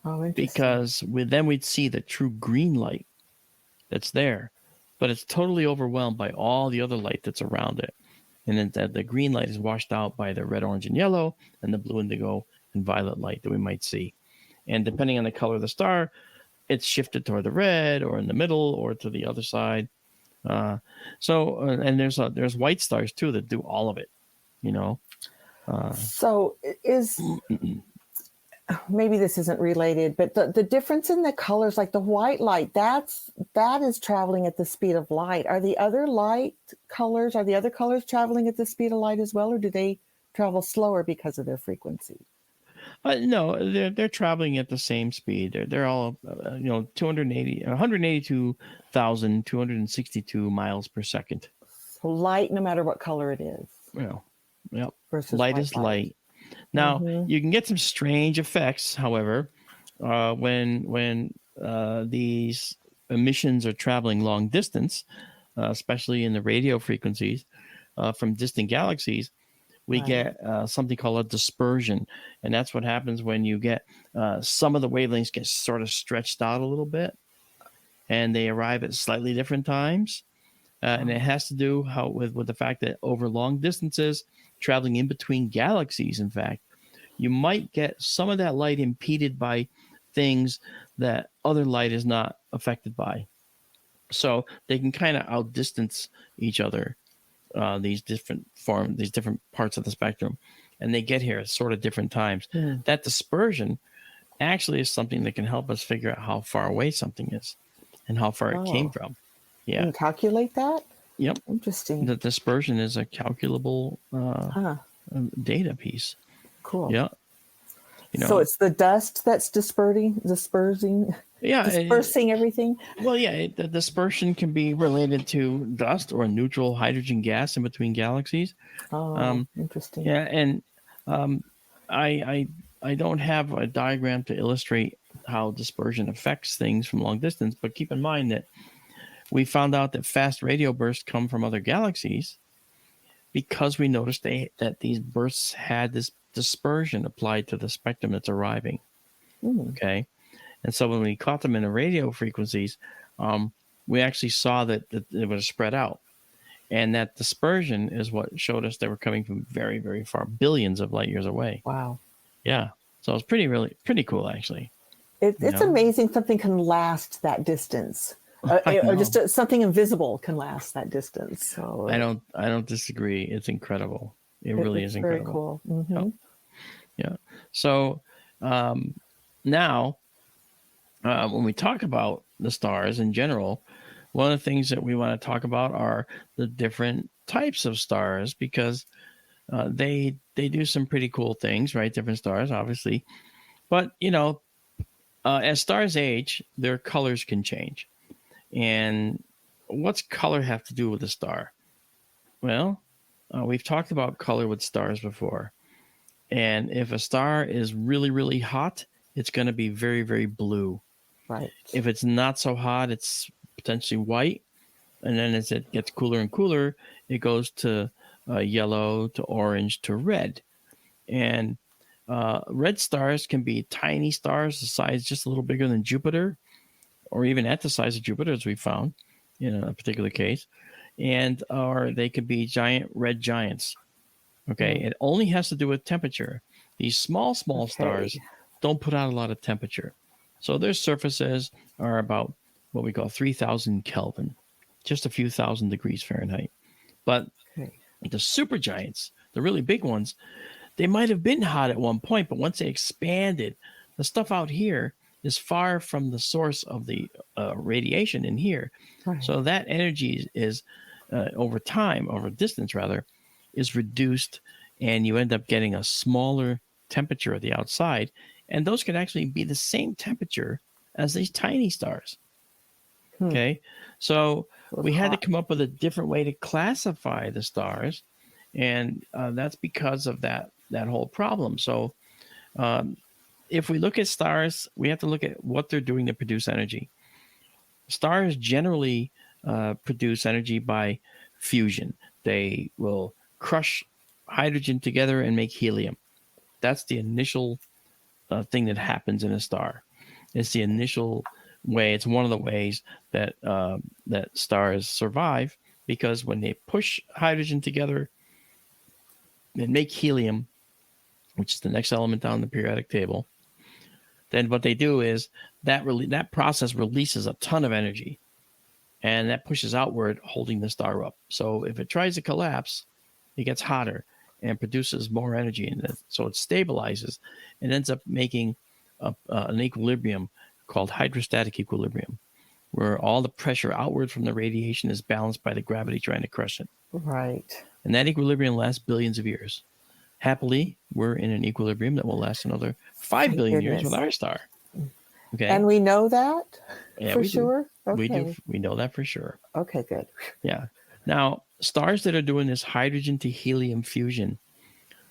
Oh, interesting. Because then we'd see the true green light that's there, but it's totally overwhelmed by all the other light that's around it. And then the green light is washed out by the red, orange, and yellow, and the blue, indigo, and violet light that we might see. And depending on the color of the star, it's shifted toward the red, or in the middle, or to the other side. And there's white stars too that do all of it. You know. So is maybe this isn't related, but the difference in the colors, like the white light, that is traveling at the speed of light. Are the other colors traveling at the speed of light as well, or do they travel slower because of their frequency? No, they're traveling at the same speed. They're all 182,262 miles per second. So light, no matter what color it is. Well, yep. Versus light is light. Now you can get some strange effects, however, when these emissions are traveling long distance, especially in the radio frequencies from distant galaxies. We get something called a dispersion, and that's what happens when you get some of the wavelengths get sort of stretched out a little bit, and they arrive at slightly different times. And it has to do with the fact that over long distances, traveling in between galaxies, in fact, you might get some of that light impeded by things that other light is not affected by. So they can kind of outdistance each other, these different parts of the spectrum, and they get here at sort of different times. That dispersion actually is something that can help us figure out how far away something is and how far it came from. Yeah. Can you calculate that? Yep. Interesting. The dispersion is a calculable data piece. Cool. Yeah. So it's the dust that's dispersing everything. Well, yeah, the dispersion can be related to dust or neutral hydrogen gas in between galaxies. Oh, interesting. Yeah, and I don't have a diagram to illustrate how dispersion affects things from long distance, but keep in mind that we found out that fast radio bursts come from other galaxies because we noticed that these bursts had this dispersion applied to the spectrum that's arriving. Okay. And so when we caught them in the radio frequencies, we actually saw that it was spread out. And that dispersion is what showed us they were coming from very, very far, billions of light years away. Wow. Yeah. So it's pretty cool, actually. It's amazing something can last that distance. Or just something invisible can last that distance. So I don't disagree. It's incredible. It really is incredible. Very cool. Mm-hmm. Yeah. So now, when we talk about the stars in general, one of the things that we want to talk about are the different types of stars, because they do some pretty cool things, right? Different stars, obviously. But, as stars age, their colors can change. And what's color have to do with a star? Well, we've talked about color with stars before. And if a star is really, really hot, it's going to be very, very blue. Right. If it's not so hot, it's potentially white. And then as it gets cooler and cooler, it goes to yellow, to orange, to red. And red stars can be tiny stars, the size just a little bigger than Jupiter, or even at the size of Jupiter, as we found in a particular case. Or they could be giant red giants. Okay. It only has to do with temperature. These small stars don't put out a lot of temperature. So their surfaces are about what we call 3,000 Kelvin, just a few thousand degrees Fahrenheit. But the supergiants, the really big ones, they might have been hot at one point, but once they expanded, the stuff out here is far from the source of the radiation in here. Right. So that energy is over distance rather, is reduced, and you end up getting a smaller temperature at the outside. And those can actually be the same temperature as these tiny stars. Okay. So we had to come up with a different way to classify the stars. And that's because of that whole problem. So if we look at stars, we have to look at what they're doing to produce energy. Stars generally produce energy by fusion. They will crush hydrogen together and make helium. That's the initial thing that happens in a star. It's the initial way. It's one of the ways that that stars survive, because when they push hydrogen together and make helium, which is the next element down the periodic table, then what they do is that process releases a ton of energy, and that pushes outward, holding the star up. So if it tries to collapse, it gets hotter and produces more energy, and so it stabilizes and ends up making an equilibrium called hydrostatic equilibrium, where all the pressure outward from the radiation is balanced by the gravity trying to crush it. Right. And that equilibrium lasts billions of years. Happily, we're in an equilibrium that will last another 5 billion years with our star. Okay. And we know that for we sure? Do. Okay. We do. We know that for sure. Okay, good. Yeah. Now, stars that are doing this hydrogen to helium fusion,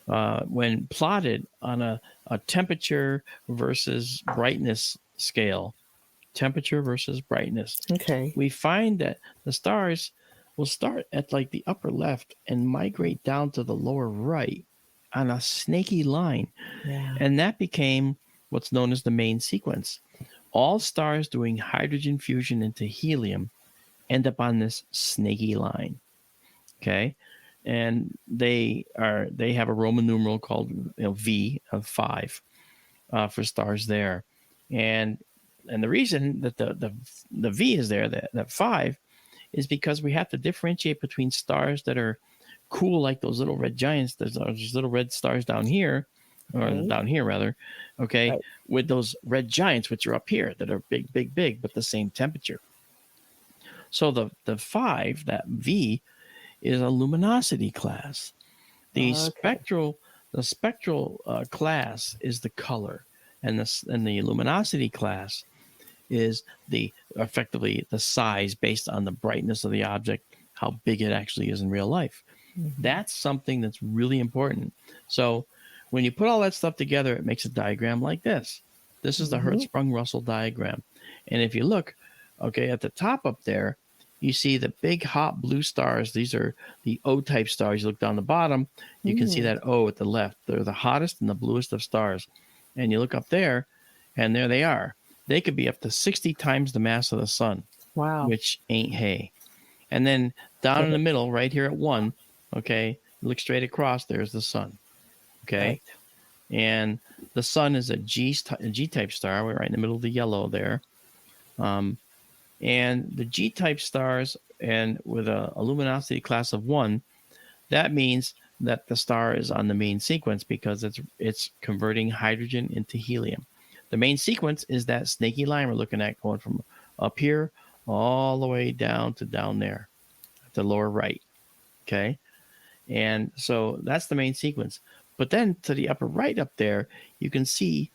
when plotted on a temperature versus brightness scale, temperature versus brightness, we find that the stars will start at like the upper left and migrate down to the lower right on a snaky line. Yeah. And that became what's known as the main sequence. All stars doing hydrogen fusion into helium end up on this snaky line. Okay. And they have a Roman numeral called V of 5 for stars there. And the reason that the V is there, that 5, is because we have to differentiate between stars that are cool, like those little red giants. There's these little red stars down here, or down here rather, okay, right, with those red giants, which are up here, that are big, big, big, but the same temperature. So the 5, that V, is a luminosity class. The spectral class is the color, and the luminosity class is effectively the size based on the brightness of the object, how big it actually is in real life. Mm-hmm. That's something that's really important. So when you put all that stuff together, it makes a diagram like this. This is the Hertzsprung-Russell diagram. And if you look, at the top up there, you see the big hot blue stars. These are the O-type stars. You look down the bottom, you can see that O at the left. They're the hottest and the bluest of stars. And you look up there, and there they are. they could be up to 60 times the mass of the sun, Wow. which ain't hay. And then down in the middle, right here at 1, okay, look straight across, there's the sun, okay? Right. And the sun is a G-type star. We're right in the middle of the yellow there. And the G-type stars, and with a luminosity class of 1, that means that the star is on the main sequence because it's converting hydrogen into helium. The main sequence is that snaky line we're looking at going from up here all the way down to down there at the lower right, okay? And so that's the main sequence. But then to the upper right up there, you can see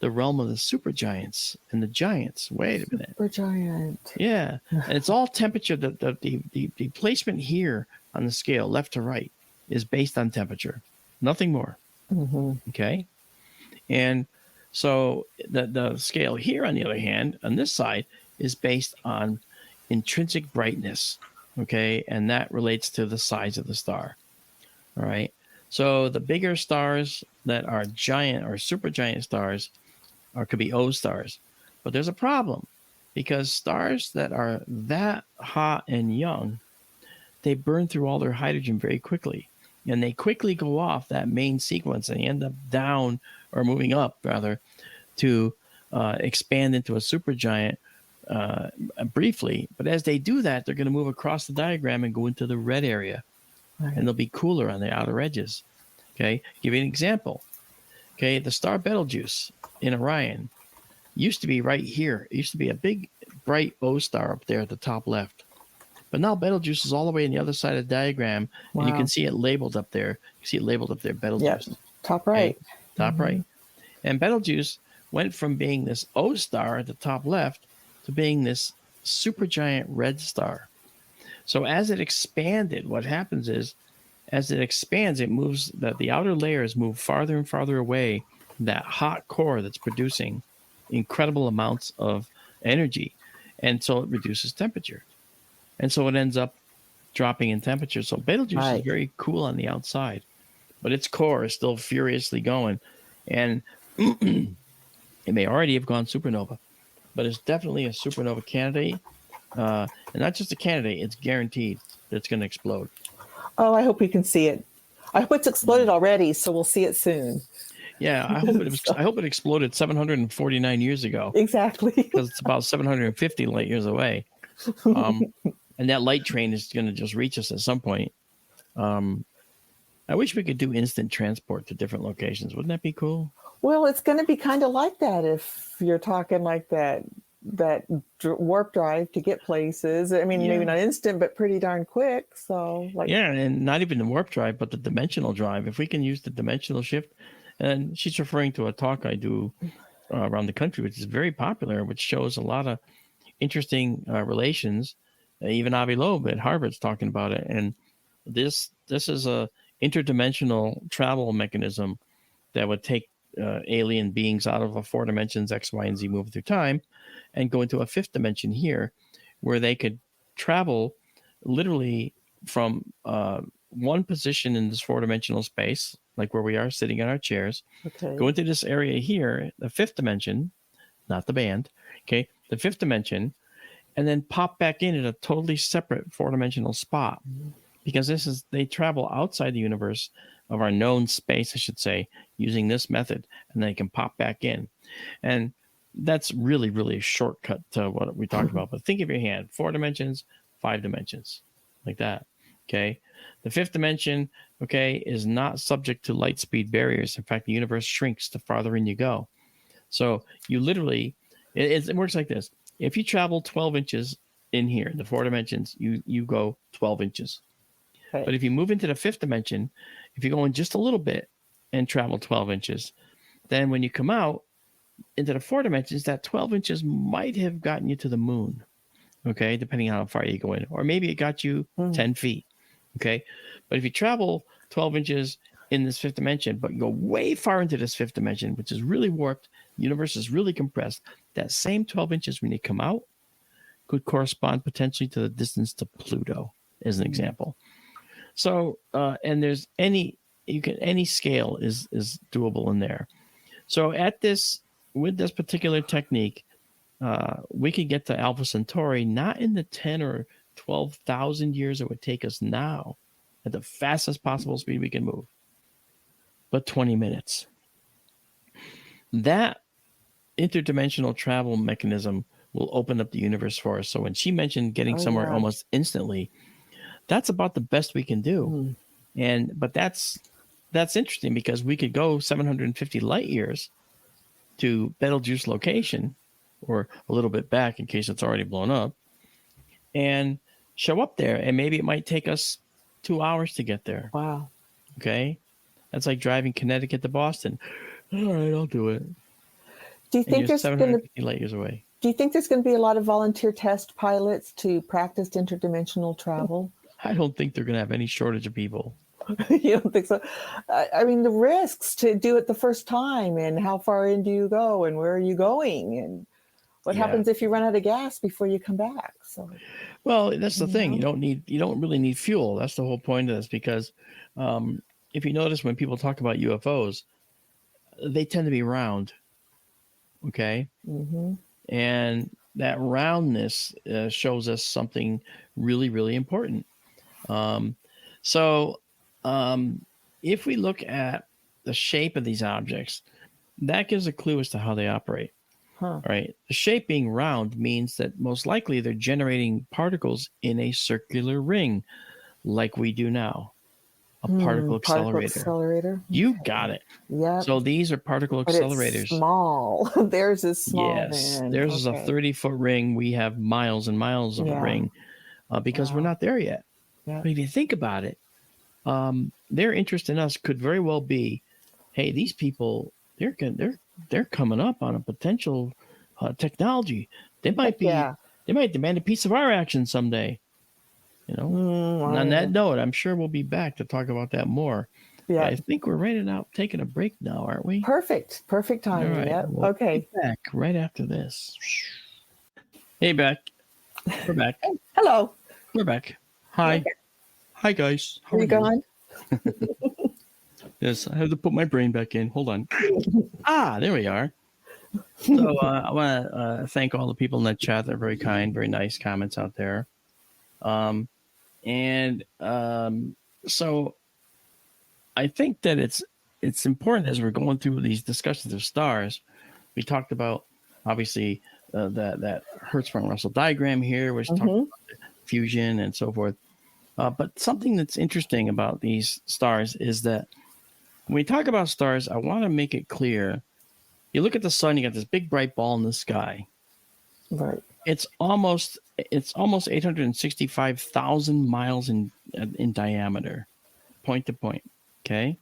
the realm of the supergiants and the giants. Wait a minute. Supergiant. Yeah. And it's all temperature. The placement here on the scale, left to right, is based on temperature. Nothing more. Mm-hmm. Okay. And so the scale here, on the other hand, on this side, is based on intrinsic brightness. Okay. And that relates to the size of the star. All right. So the bigger stars that are giant or supergiant stars could be O stars. But there's a problem, because stars that are that hot and young, they burn through all their hydrogen very quickly. And they quickly go off that main sequence and end up down, or moving up rather, to expand into a supergiant briefly. But as they do that, they're going to move across the diagram and go into the red area. Right. And they'll be cooler on the outer edges. Okay, give you an example. Okay, the star Betelgeuse in Orion used to be right here. It used to be a big, bright O star up there at the top left. But now Betelgeuse is all the way on the other side of the diagram, Wow. and you can see it labeled up there. You see it labeled up there, Betelgeuse. Yep. Top right. Okay, top right. And Betelgeuse went from being this O star at the top left to being this supergiant red star. So as it expanded, what happens is, as it expands, it moves, the outer layers move farther and farther away from that hot core that's producing incredible amounts of energy. And so it reduces temperature. And so it ends up dropping in temperature. So Betelgeuse is very cool on the outside, but its core is still furiously going. And it may already have gone supernova, but it's definitely a supernova candidate. And not just a candidate, it's guaranteed that it's going to explode. Oh, I hope we can see it. I hope it's exploded already, so we'll see it soon. Yeah, I hope it exploded 749 years ago. Exactly. Because it's about 750 light years away. And that light train is going to just reach us at some point. I wish we could do instant transport to different locations. Wouldn't that be cool? Well, it's going to be kind of like that if you're talking like that warp drive to get places. I mean, maybe not instant, but pretty darn quick. So, and not even the warp drive, but the dimensional drive. If we can use the dimensional shift, and she's referring to a talk I do around the country, which is very popular, which shows a lot of interesting relations. Even Avi Loeb at Harvard's talking about it, and this is a interdimensional travel mechanism that would take alien beings out of a 4 dimensions, X, Y, and Z, moving through time, and go into a 5th dimension here, where they could travel literally from one position in this 4-dimensional space, like where we are sitting in our chairs, go into this area here, the 5th dimension, not the band, okay, the 5th dimension, and then pop back in at a totally separate 4-dimensional spot. Because they travel outside the universe of our known space, I should say, using this method, and they can pop back in. And that's really, really a shortcut to what we talked about. But think of your hand, 4 dimensions, 5 dimensions, like that, okay? The 5th dimension, okay, is not subject to light speed barriers. In fact, the universe shrinks the farther in you go. So you literally, it works like this. If you travel 12 inches in here, the 4 dimensions, you go 12 inches. Right. But if you move into the 5th dimension, if you go in just a little bit and travel 12 inches, then when you come out into the 4 dimensions, that 12 inches might have gotten you to the moon, okay, depending on how far you go in. Or maybe it got you 10 feet, okay? But if you travel 12 inches in this 5th dimension, but you go way far into this 5th dimension, which is really warped, the universe is really compressed, that same 12 inches when you come out could correspond potentially to the distance to Pluto, as an example. So, and there's any scale is doable in there. So with this particular technique, we could get to Alpha Centauri not in the 10 or 12,000 years it would take us now at the fastest possible speed we can move, but 20 minutes. That interdimensional travel mechanism will open up the universe for us. So when she mentioned getting somewhere almost instantly, that's about the best we can do. But that's interesting because we could go 750 light years to Betelgeuse location, or a little bit back in case it's already blown up, and show up there. And maybe it might take us 2 hours to get there. Wow. Okay. That's like driving Connecticut to Boston. All right, I'll do it. Do you think there's 750 light years away? Do you think there's going to be a lot of volunteer test pilots to practice interdimensional travel? I don't think they're going to have any shortage of people. You don't think so? I mean, the risks to do it the first time, and how far in do you go, and where are you going, and what happens if you run out of gas before you come back? So, well, that's the thing. You don't really need fuel. That's the whole point of this, because if you notice when people talk about UFOs, they tend to be round. Okay. And that roundness shows us something really, really important. If we look at the shape of these objects, that gives a clue as to how they operate. Right? The shape being round means that most likely they're generating particles in a circular ring, like we do now. A particle accelerator. You got it. Yeah. So these are particle accelerators. It's small. Theirs is small. Yes. Theirs is a 30-foot ring. We have miles and miles of a ring because we're not there yet. Yeah. But if you think about it, their interest in us could very well be, hey, these people, they're coming up on a potential technology. They might they might demand a piece of our action someday. On that note, I'm sure we'll be back to talk about that more. Yeah, I think we're ready now, taking a break now, aren't we? Perfect time. Right. Yeah. We'll okay. Be back right after this. Hey, Beck. We're back. Hello. We're back. Hi. Hi, guys. How are you gone? Yes, I have to put my brain back in. Hold on. There we are. So I want to thank all the people in that chat. They're very kind, very nice comments out there. So I think that it's important as we're going through these discussions of stars. We talked about obviously that Hertzsprung-Russell diagram here, which talks about fusion and so forth. But something that's interesting about these stars is that when we talk about stars, I want to make it clear. You look at the sun, you got this big bright ball in the sky. Right. It's almost 865,000 miles in diameter, point to point. Okay,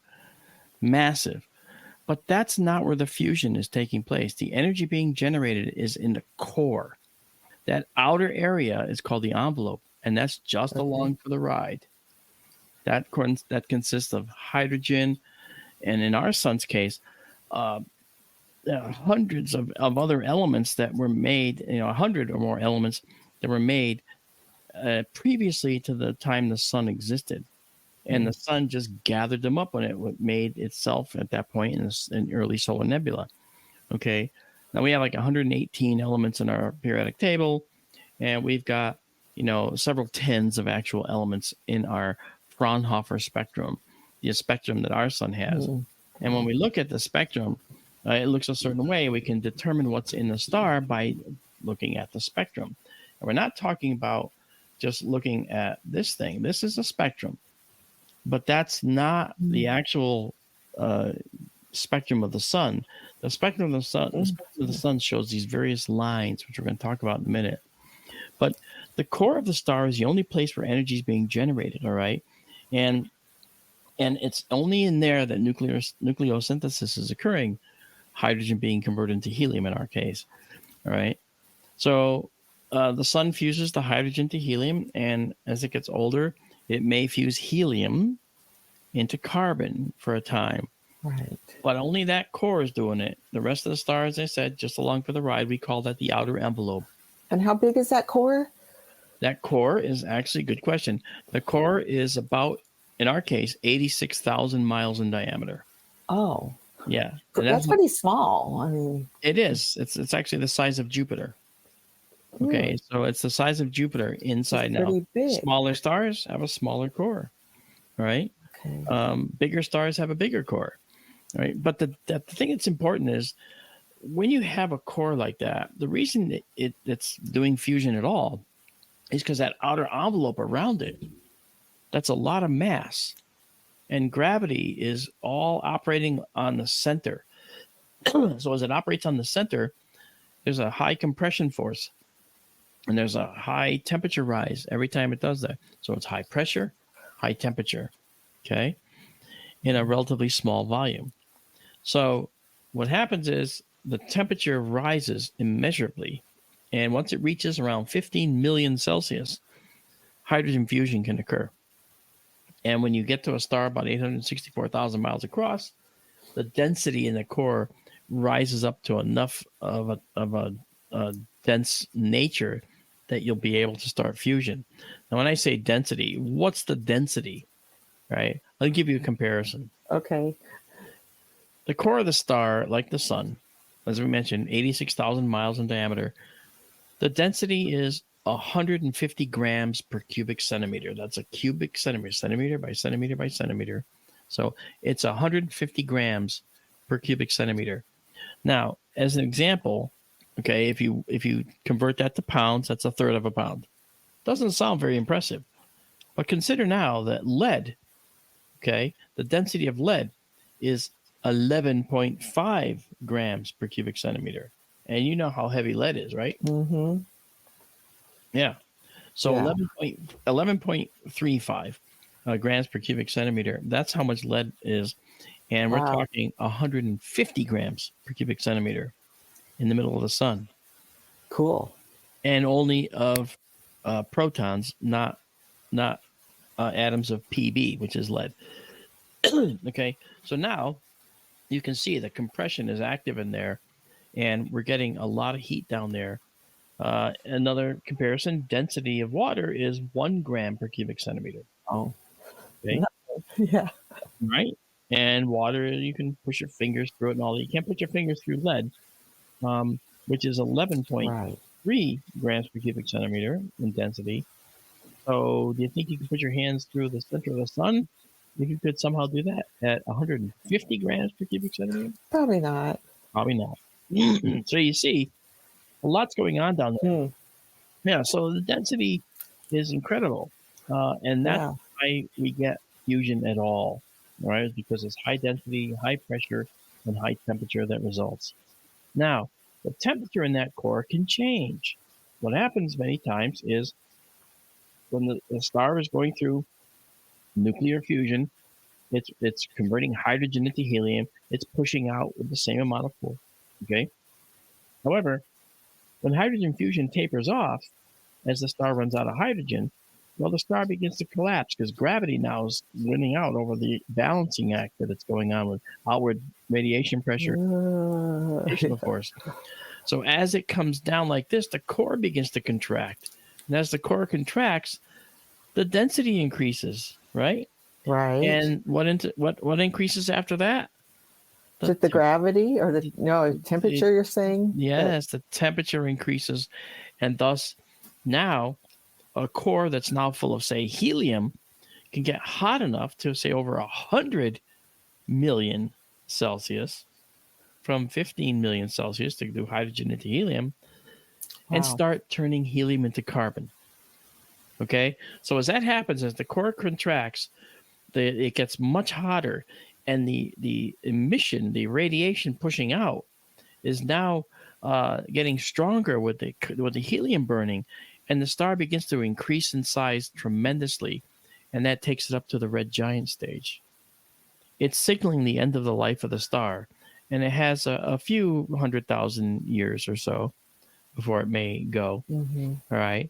massive. But that's not where the fusion is taking place. The energy being generated is in the core. That outer area is called the envelope, and that's just along for the ride. That consists of hydrogen, and in our sun's case, there are hundreds of other elements that were made, 100 or more elements that were made previously to the time the sun existed. And the sun just gathered them up when it made itself at that point in early solar nebula. Okay. Now we have like 118 elements in our periodic table, and we've got, several tens of actual elements in our Fraunhofer spectrum, the spectrum that our sun has. And when we look at the spectrum, it looks a certain way. We can determine what's in the star by looking at the spectrum. And we're not talking about just looking at this thing. This is a spectrum, but that's not the actual spectrum of the sun. The spectrum of the sun shows these various lines, which we're going to talk about in a minute. But the core of the star is the only place where energy is being generated. All right, and it's only in there that nucleosynthesis is occurring. Hydrogen being converted into helium in our case. All right. So the sun fuses the hydrogen to helium, and as it gets older, it may fuse helium into carbon for a time. Right. But only that core is doing it. The rest of the star, as I said, just along for the ride, we call that the outer envelope. And how big is that core? That core is actually a good question. The core is about, in our case, 86,000 miles in diameter. Oh. Yeah. That's pretty small. I mean, it is. It's actually the size of Jupiter. Okay, so it's the size of Jupiter inside now. Pretty big. Smaller stars have a smaller core, right? Okay. Bigger stars have a bigger core, right? But the thing that's important is when you have a core like that, the reason it's doing fusion at all is because that outer envelope around it, that's a lot of mass. And gravity is all operating on the center. So as it operates on the center, there's a high compression force and there's a high temperature rise every time it does that. So it's high pressure, high temperature, okay, in a relatively small volume. So what happens is the temperature rises immeasurably. And once it reaches around 15 million Celsius, hydrogen fusion can occur. And when you get to a star about 864,000 miles across, the density in the core rises up to enough of a dense nature that you'll be able to start fusion. Now, when I say density, what's the density, right? I'll give you a comparison. Okay. The core of the star, like the sun, as we mentioned, 86,000 miles in diameter, the density is 150 grams per cubic centimeter. That's a cubic centimeter, centimeter by centimeter by centimeter. So it's 150 grams per cubic centimeter. Now, as an example, okay, if you convert that to pounds, that's a third of a pound. Doesn't sound very impressive. But consider now that lead, okay, the density of lead is 11.5 grams per cubic centimeter. And you know how heavy lead is, right? Mm-hmm. Yeah. So Yeah. 11.35 grams per cubic centimeter. That's how much lead is. And we're talking 150 grams per cubic centimeter in the middle of the sun. Cool. And only of protons, not atoms of Pb, which is lead. Okay. So now you can see the compression is active in there, and we're getting a lot of heat down there. Another comparison, density of water is 1 gram per cubic centimeter. Oh. Okay. Yeah. Right. And water, you can push your fingers through it and all that. You can't put your fingers through lead, which is 11.3 grams per cubic centimeter in density. So do you think you can put your hands through the center of the sun? If you could somehow do that at 150 grams per cubic centimeter? Probably not. Probably not. So you see, a lot's going on down there. Yeah, so the density is incredible. And that's why we get fusion at all, right? Because it's high density, high pressure, and high temperature that results. Now, the temperature in that core can change. What happens many times is when the star is going through nuclear fusion, it's converting hydrogen into helium. It's pushing out with the same amount of force. Okay. However, when hydrogen fusion tapers off, as the star runs out of hydrogen, well, the star begins to collapse because gravity now is winning out over the balancing act that it's going on with outward radiation pressure, gravitational force. So as it comes down like this, the core begins to contract. And as the core contracts, the density increases, right? Right. And what increases after that? Is it the gravity or the temperature you're saying? Yes, the temperature increases. And thus now a core that's now full of, say, helium can get hot enough to, say, over 100 million Celsius from 15 million Celsius to do hydrogen into helium and start turning helium into carbon. Okay? So as that happens, as the core contracts, it gets much hotter, and the emission, the radiation pushing out is now getting stronger with the helium burning, and the star begins to increase in size tremendously, and that takes it up to the red giant stage. It's signaling the end of the life of the star, and it has a few 100,000 years or so before it may go. Mm-hmm. All right.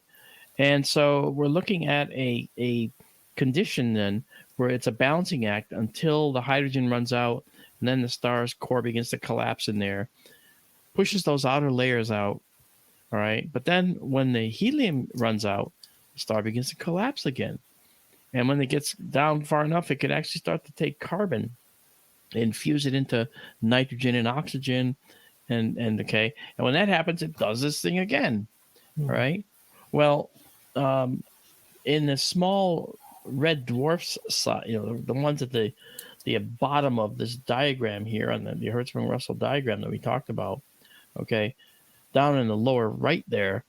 And so we're looking at a condition then where it's a balancing act until the hydrogen runs out, and then the star's core begins to collapse in there, pushes those outer layers out. All right. But then when the helium runs out, the star begins to collapse again. And when it gets down far enough, it could actually start to take carbon and fuse it into nitrogen and oxygen. And when that happens, it does this thing again. right? Well, in the small red dwarfs side, the ones at the bottom of this diagram here on the Hertzsprung-Russell diagram that we talked about, okay, down in the lower right there,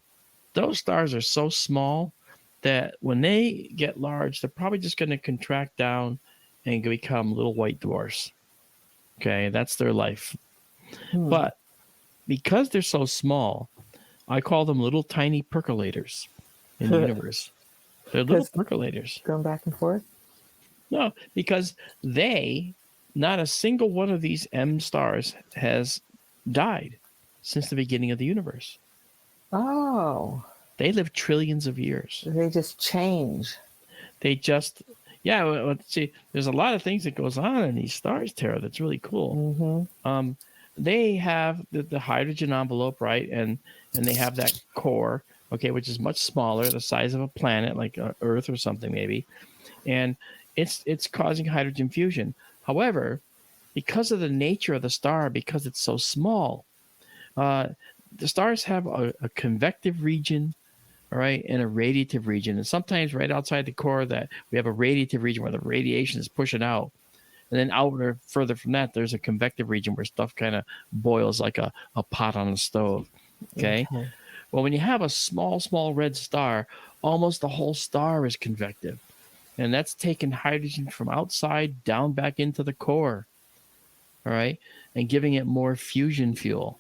those stars are so small that when they get large, they're probably just going to contract down and become little white dwarfs. Okay, that's their life. But because they're so small, I call them little tiny percolators in the universe. They're little percolators. Going back and forth? No, because not a single one of these M stars has died since the beginning of the universe. Oh. They live trillions of years. They just change. See, there's a lot of things that goes on in these stars, Tara, that's really cool. They have the hydrogen envelope, right? And they have that core, okay, which is much smaller, the size of a planet, like Earth or something maybe. And it's causing hydrogen fusion. However, because of the nature of the star, because it's so small, the stars have a convective region, all right, and a radiative region. And sometimes right outside the core that we have a radiative region where the radiation is pushing out. And then out or further from that, there's a convective region where stuff kind of boils like a pot on a stove. Okay. Well, when you have a small red star, almost the whole star is convective. And that's taking hydrogen from outside down back into the core. All right. And giving it more fusion fuel.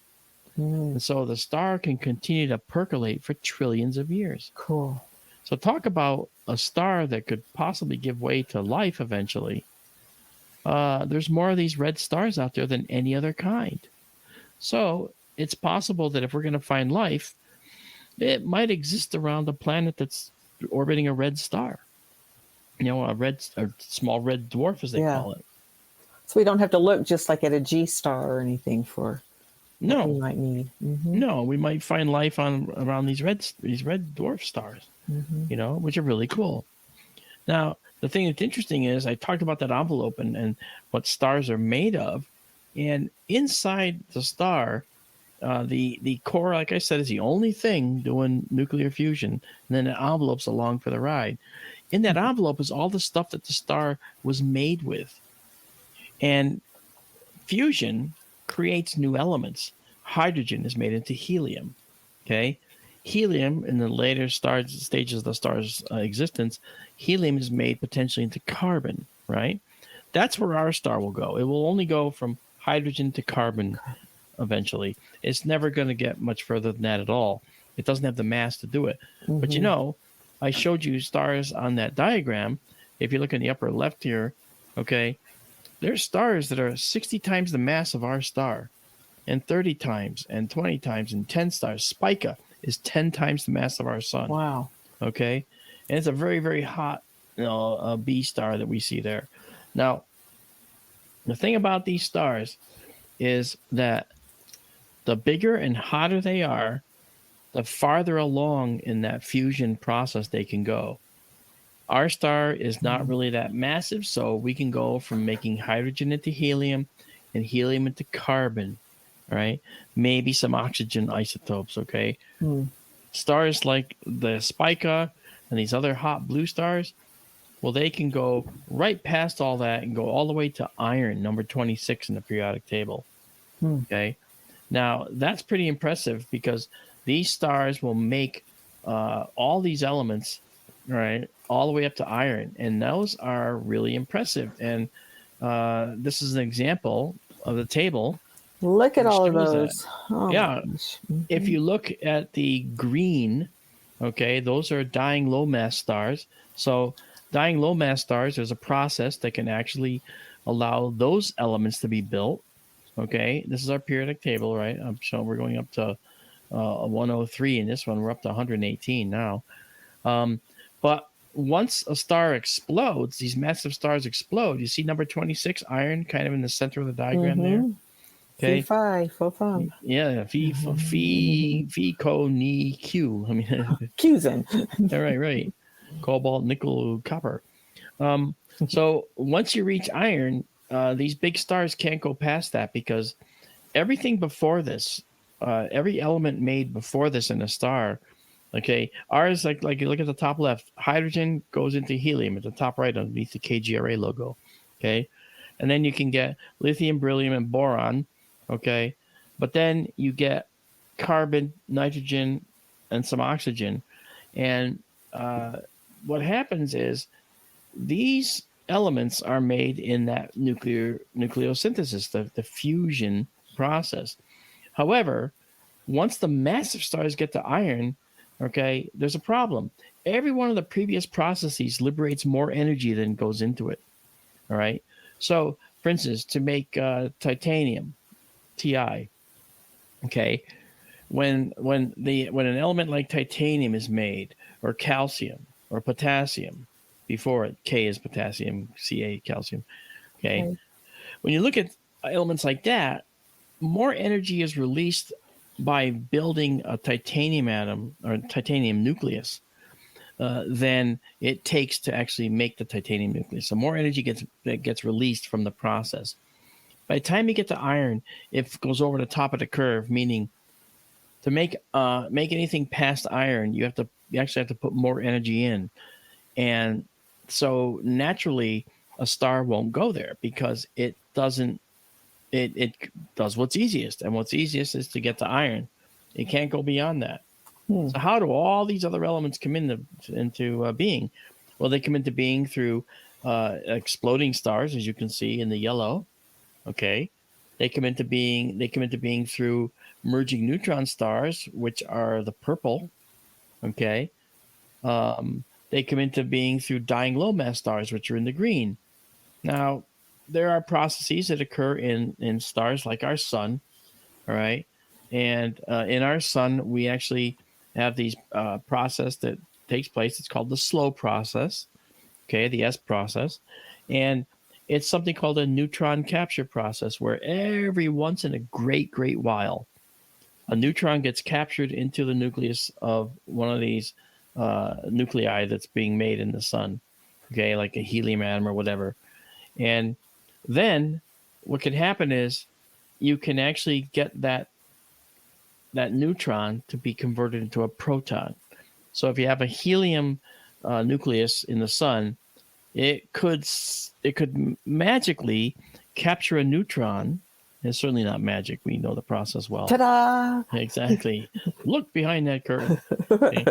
And so the star can continue to percolate for trillions of years. Cool. So talk about a star that could possibly give way to life eventually. There's more of these red stars out there than any other kind. So it's possible that if we're going to find life, it might exist around a planet that's orbiting a red star. A small red dwarf, as they call it. So we don't have to look just like at a G star or anything for what we might need. No, we might find life around these red dwarf stars, which are really cool. Now, the thing that's interesting is I talked about that envelope and what stars are made of. And inside the star, the core, like I said, is the only thing doing nuclear fusion. And then the envelope's along for the ride. In that envelope is all the stuff that the star was made with. And fusion creates new elements. Hydrogen is made into helium. Okay? Helium, in the later stages of the star's existence, helium is made potentially into carbon, right? That's where our star will go. It will only go from hydrogen to carbon eventually. It's never going to get much further than that at all. It doesn't have the mass to do it. But I showed you stars on that diagram. If you look in the upper left here, okay, there's stars that are 60 times the mass of our star, and 30 times, and 20 times, and 10 stars. Spica is 10 times the mass of our sun. Wow. Okay. And it's a very, very hot, B star that we see there. Now, the thing about these stars is that the bigger and hotter they are, the farther along in that fusion process they can go. Our star is not really that massive, so we can go from making hydrogen into helium and helium into carbon, right? Maybe some oxygen isotopes, okay? Stars like the Spica and these other hot blue stars, well, they can go right past all that and go all the way to iron, number 26 in the periodic table, okay? Now, that's pretty impressive because these stars will make all these elements, right, all the way up to iron, and those are really impressive. And this is an example of the table. Look at all of those. Oh, yeah. If you look at the green, okay, those are dying low mass stars. So dying low mass stars, there's a process that can actually allow those elements to be built. Okay, this is our periodic table, right? I'm showing we're going up to 103 in this one. We're up to 118 now. But once a star explodes, these massive stars explode. You see number 26, iron, kind of in the center of the diagram there. Okay. Phi. Yeah, Phi, Co, Ni, Q. I mean, Q's in. right. Cobalt, nickel, copper. So once you reach iron, these big stars can't go past that because everything before this, every element made before this in a star Okay, ours like you look at the top left, hydrogen goes into helium at the top right underneath the KGRA logo. Okay, and then you can get lithium, beryllium, and boron. Okay, but then you get carbon, nitrogen, and some oxygen. And what happens is these elements are made in that nucleosynthesis, the fusion process. However, once the massive stars get to iron, okay, there's a problem. Every one of the previous processes liberates more energy than goes into it. All right. So, for instance, to make titanium, Ti, okay, when an element like titanium is made, or calcium, or potassium, before it, K is potassium, Ca calcium. Okay, when you look at elements like that, more energy is released by building a titanium atom or titanium nucleus than it takes to actually make the titanium nucleus. So more energy gets released from the process. By the time you get to iron, it goes over the top of the curve, meaning to make anything past iron, you actually have to put more energy in. And so naturally a star won't go there because it does what's easiest, and what's easiest is to get to iron. It can't go beyond that. So how do all these other elements come into being? Well, they come into being through exploding stars, as you can see in the yellow. Okay, they come into being through merging neutron stars, which are the purple. Okay, they come into being through dying low mass stars, which are in the green. Now, there are processes that occur in stars like our sun. All right, and in our sun, we actually have these process that takes place. It's called the slow process. Okay, the S process, and it's something called a neutron capture process, where every once in a great while, a neutron gets captured into the nucleus of one of these nuclei that's being made in the sun. Okay, like a helium atom or whatever. And then what can happen is you can actually get that neutron to be converted into a proton. So if you have a helium nucleus in the sun, it could magically capture a neutron. It's certainly not magic. We know the process well. Ta-da! Exactly. Look behind that curtain. Okay.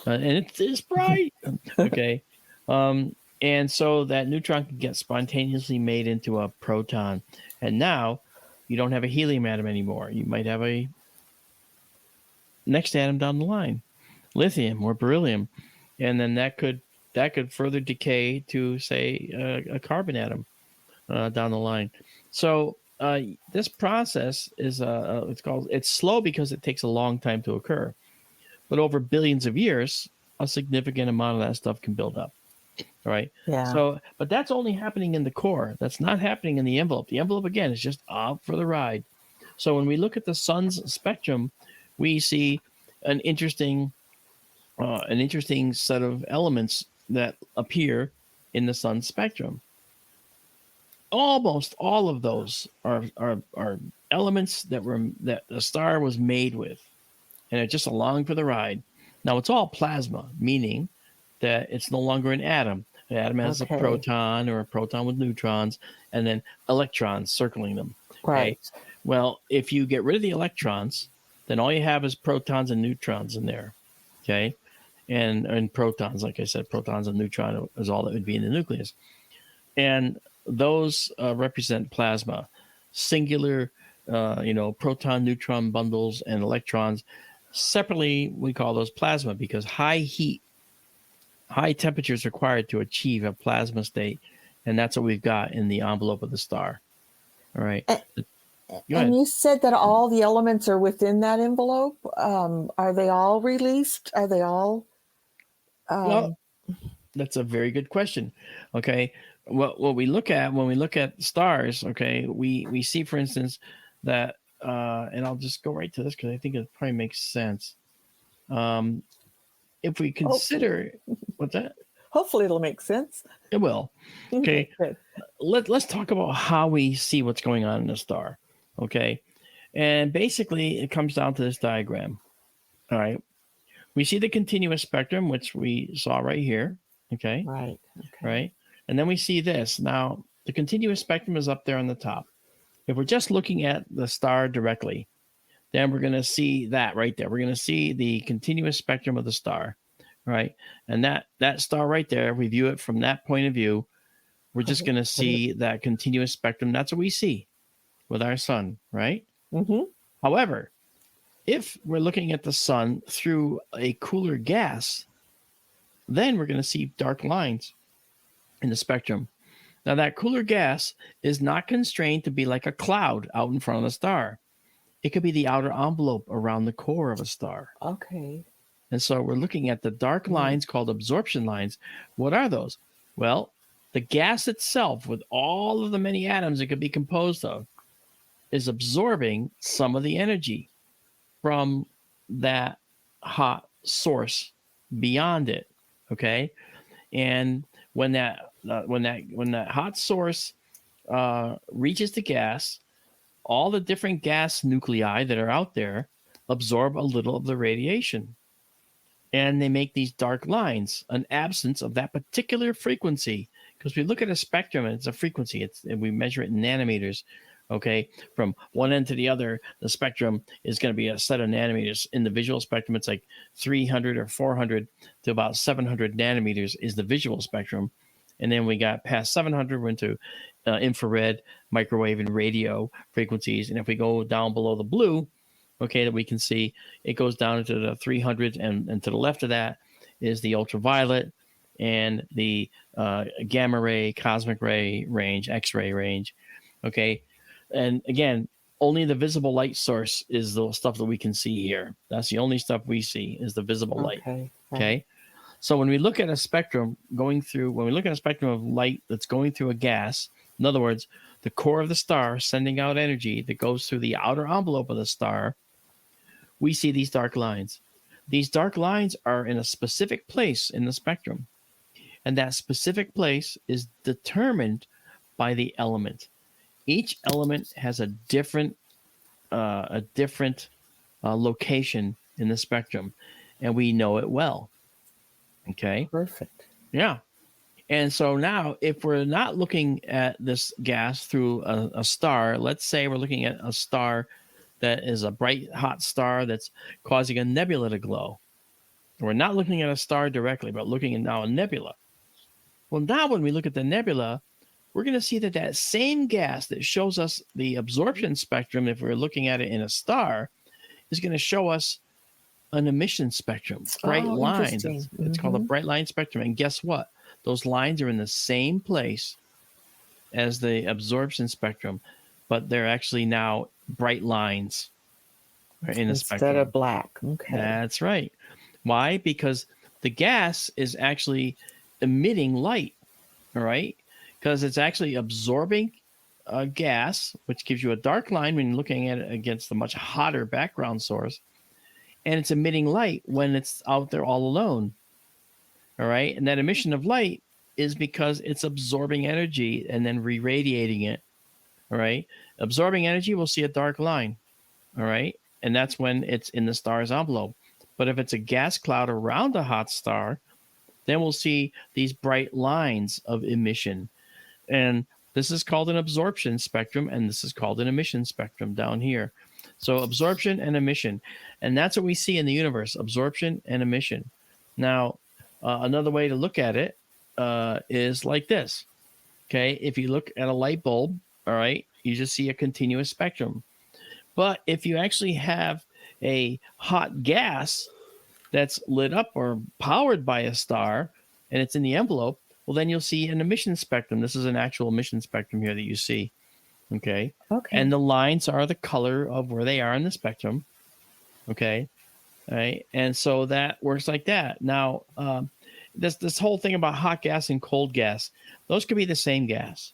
And it's bright. Okay. And so that neutron can get spontaneously made into a proton. And now you don't have a helium atom anymore. You might have a next atom down the line, lithium or beryllium. And then that could further decay to, say, a carbon atom down the line. So this process is it's slow because it takes a long time to occur. But over billions of years, a significant amount of that stuff can build up. All right. Yeah. So, but that's only happening in the core. That's not happening in the envelope. The envelope, again, is just out for the ride. So when we look at the sun's spectrum, we see an interesting set of elements that appear in the sun's spectrum. Almost all of those are elements that the star was made with, and it's just along for the ride. Now it's all plasma, meaning that it's no longer an atom. An atom has a proton or a proton with neutrons, and then electrons circling them. Right. Okay? Well, if you get rid of the electrons, then all you have is protons and neutrons in there. Okay. And protons, like I said, protons and neutrons is all that would be in the nucleus. And those represent plasma, singular, proton, neutron bundles and electrons. Separately, we call those plasma because high temperature is required to achieve a plasma state. And that's what we've got in the envelope of the star. All right. And you said that all the elements are within that envelope. Are they all released? Are they all? Well, that's a very good question. Okay. What we look at when we look at stars, okay, we see, for instance, that, and I'll just go right to this because I think it probably makes sense. If we consider, what's that? Hopefully it'll make sense. It will. Okay. Let's talk about how we see what's going on in a star. Okay. And basically it comes down to this diagram. All right. we see the continuous spectrum, which we saw right here. Okay. Right. Okay. Right. And then we see this. Now, the continuous spectrum is up there on the top. If we're just looking at the star directly, then we're going to see that right there. We're going to see the continuous spectrum of the star, right? And that star right there, we view it from that point of view. We're just going to see that continuous spectrum. That's what we see with our sun, right? Mm-hmm. However, if we're looking at the sun through a cooler gas, then we're going to see dark lines in the spectrum. Now, that cooler gas is not constrained to be like a cloud out in front of the star. It could be the outer envelope around the core of a star. Okay. And so we're looking at the dark lines called absorption lines. What are those? Well, the gas itself, with all of the many atoms it could be composed of, is absorbing some of the energy from that hot source beyond it. Okay. And when that hot source reaches the gas, all the different gas nuclei that are out there absorb a little of the radiation, and they make these dark lines, an absence of that particular frequency. Because we look at a spectrum, and it's a frequency. And we measure it in nanometers. Okay, from one end to the other, the spectrum is going to be a set of nanometers. In the visual spectrum, it's like 300 or 400 to about 700 nanometers is the visual spectrum. And then we got past 700, we're into infrared, microwave, and radio frequencies. And if we go down below the blue, okay, that we can see, it goes down into the 300, and to the left of that is the ultraviolet and the gamma ray, cosmic ray range, X-ray range. Okay. And again, only the visible light source is the stuff that we can see here. That's the only stuff we see is the visible light. Okay. So when we look at a spectrum of light that's going through a gas, in other words, the core of the star sending out energy that goes through the outer envelope of the star, we see these dark lines. These dark lines are in a specific place in the spectrum. And that specific place is determined by the element. Each element has a different location in the spectrum, and we know it well. Okay. Perfect. Yeah. And so now, if we're not looking at this gas through a star, let's say we're looking at a star that is a bright, hot star that's causing a nebula to glow. We're not looking at a star directly, but looking at now a nebula. Well, now when we look at the nebula, we're going to see that same gas that shows us the absorption spectrum, if we're looking at it in a star, is going to show us an emission spectrum, bright lines. It's called a bright line spectrum. And guess what? Those lines are in the same place as the absorption spectrum, but they're actually now bright lines in the spectrum. Instead of black. Okay. That's right. Why? Because the gas is actually emitting light, all right? Because it's actually absorbing gas, which gives you a dark line when you're looking at it against a much hotter background source. And it's emitting light when it's out there all alone. All right. And that emission of light is because it's absorbing energy and then re-radiating it. All right. Absorbing energy, we'll see a dark line. All right. And that's when it's in the star's envelope. But if it's a gas cloud around a hot star, then we'll see these bright lines of emission. And this is called an absorption spectrum, and this is called an emission spectrum down here. So absorption and emission. And that's what we see in the universe, absorption and emission. Now, another way to look at it is like this. Okay, if you look at a light bulb, all right, you just see a continuous spectrum. But if you actually have a hot gas that's lit up or powered by a star, and it's in the envelope, well, then you'll see an emission spectrum. This is an actual emission spectrum here that you see. Okay. And the lines are the color of where they are in the spectrum. Okay. All right. And so that works like that. Now, this whole thing about hot gas and cold gas, those could be the same gas.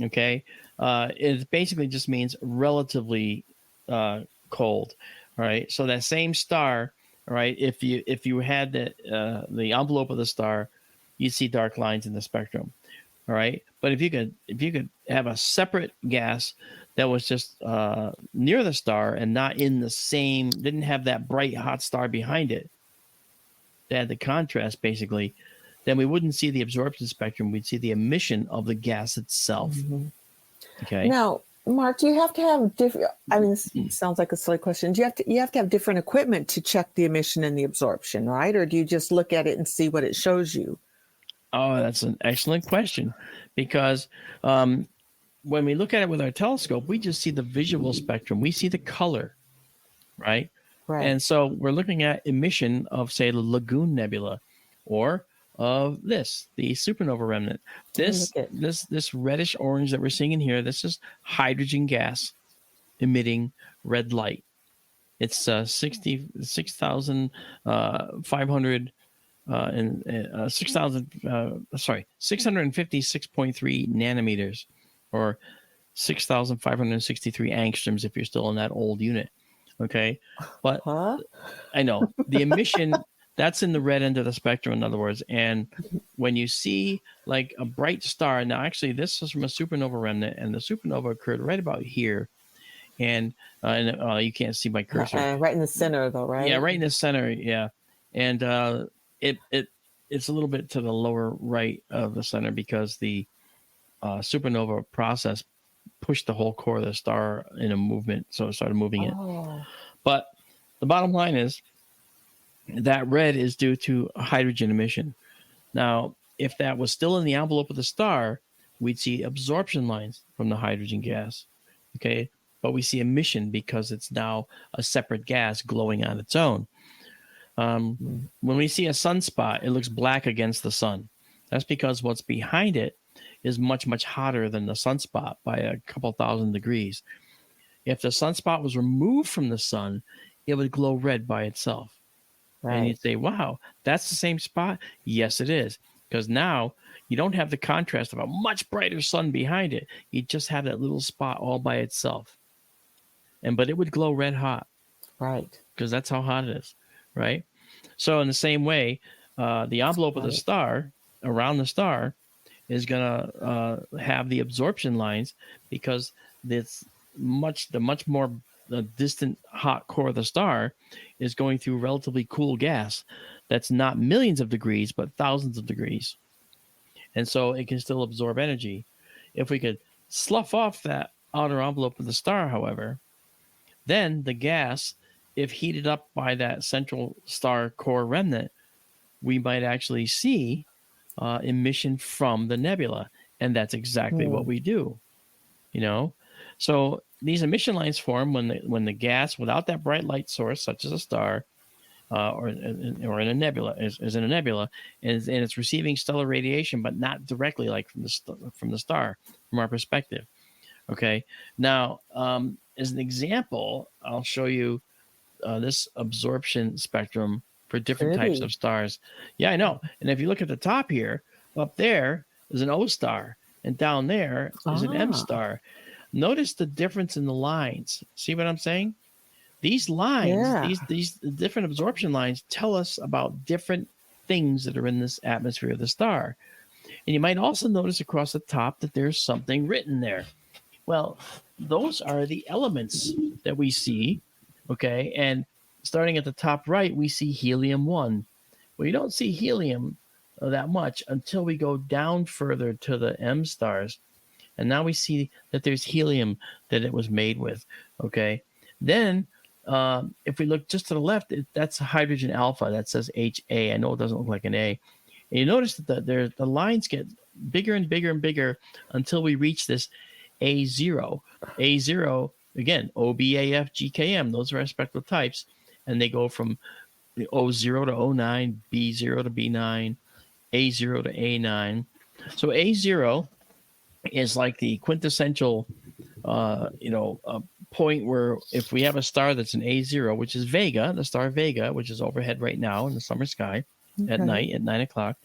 Okay. It basically just means relatively cold. All right. So that same star, all right, if you had the envelope of the star, you'd see dark lines in the spectrum. All right. But if you could have a separate gas that was just near the star and not in the same, didn't have that bright hot star behind it, to add the contrast, basically, then we wouldn't see the absorption spectrum. We'd see the emission of the gas itself. Okay. Now, Mark, do you have to have different? I mean, this sounds like a silly question. Do you have to have different equipment to check the emission and the absorption, right? Or do you just look at it and see what it shows you? Oh, that's an excellent question, because when we look at it with our telescope, we just see the visual spectrum. We see the color, right? Right. And so we're looking at emission of, say, the Lagoon Nebula, or of the supernova remnant. This reddish orange that we're seeing in here, this is hydrogen gas emitting red light. It's 6,500 656.3 nanometers, or 6,563 angstroms if you're still in that old unit. Okay, but I know the emission, that's in the red end of the spectrum, in other words. And when you see like a bright star, now actually this is from a supernova remnant, and the supernova occurred right about here. And you can't see my cursor. Right in the center, though, right? Yeah, right in the center. Yeah, and it's a little bit to the lower right of the center, because the supernova process pushed the whole core of the star in a movement, so it started moving it. But the bottom line is that red is due to hydrogen emission. Now, if that was still in the envelope of the star, we'd see absorption lines from the hydrogen gas. Okay, but we see emission because it's now a separate gas glowing on its own. When we see a sunspot, it looks black against the sun. That's because what's behind it is much, much hotter than the sunspot by a couple thousand degrees. If the sunspot was removed from the sun, it would glow red by itself. Right. And you'd say, wow, that's the same spot? Yes, it is. Because now you don't have the contrast of a much brighter sun behind it. You just have that little spot all by itself. But it would glow red hot. Right. Because that's how hot it is. Right. So in the same way, the envelope of the star, around the star, is going to have the absorption lines, because the much more distant hot core of the star is going through relatively cool gas that's not millions of degrees, but thousands of degrees. And so it can still absorb energy. If we could slough off that outer envelope of the star, however, then the gas, if heated up by that central star core remnant, we might actually see emission from the nebula. And that's exactly what we do. So these emission lines form when the gas, without that bright light source, such as a star, or in a nebula, is in a nebula, and it's receiving stellar radiation, but not directly, like from the star, from our perspective. Okay. Now, as an example, I'll show you this absorption spectrum for different types of stars. Yeah, I know. And if you look at the top here, up there is an O star, and down there is an M star. Notice the difference in the lines. See what I'm saying? These lines, these different absorption lines, tell us about different things that are in this atmosphere of the star. And you might also notice across the top that there's something written there. Well, those are the elements that we see. Okay, and starting at the top right, we see helium-1. Well, you don't see helium that much until we go down further to the M stars. And now we see that there's helium that it was made with. Okay, then if we look just to the left, that's hydrogen alpha. That says HA. I know it doesn't look like an A. And you notice that the lines get bigger and bigger and bigger until we reach this A0. A0, again, OBAF, GKM, those are our spectral types. And they go from O0 to O9, B0 to B9, A0 to A9. So A0 is like the quintessential, point where if we have a star that's an A0, which is Vega, the star Vega, which is overhead right now in the summer sky at night at 9 o'clock.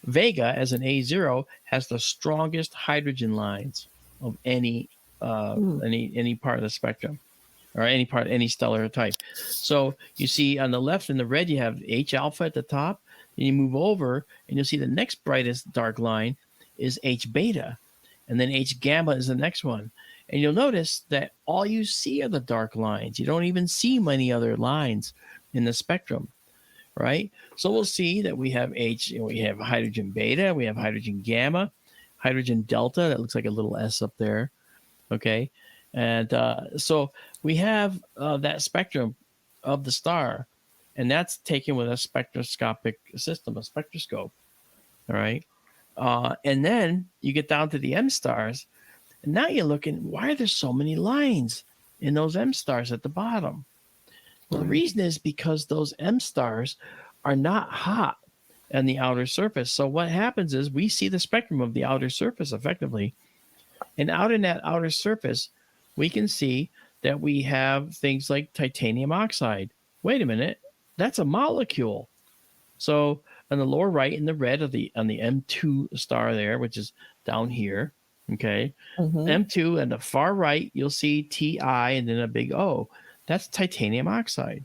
Vega, as an A0, has the strongest hydrogen lines of any part of the spectrum, or any stellar type. So you see on the left in the red, you have H alpha at the top. Then you move over and you'll see the next brightest dark line is H beta. And then H gamma is the next one. And you'll notice that all you see are the dark lines. You don't even see many other lines in the spectrum, right? So we'll see that we have we have hydrogen beta, we have hydrogen gamma, hydrogen delta. That looks like a little S up there. Okay. And so we have that spectrum of the star, and that's taken with a spectroscopic system, a spectroscope. All right. And then you get down to the M stars, and now you're looking, why are there so many lines in those M stars at the bottom? Well, the reason is because those M stars are not hot on the outer surface. So what happens is we see the spectrum of the outer surface effectively. And out in that outer surface, we can see that we have things like titanium oxide. Wait a minute, that's a molecule. So on the lower right in the red on the M2 star there, which is down here, okay, M2, and the far right, you'll see Ti and then a big O. That's titanium oxide.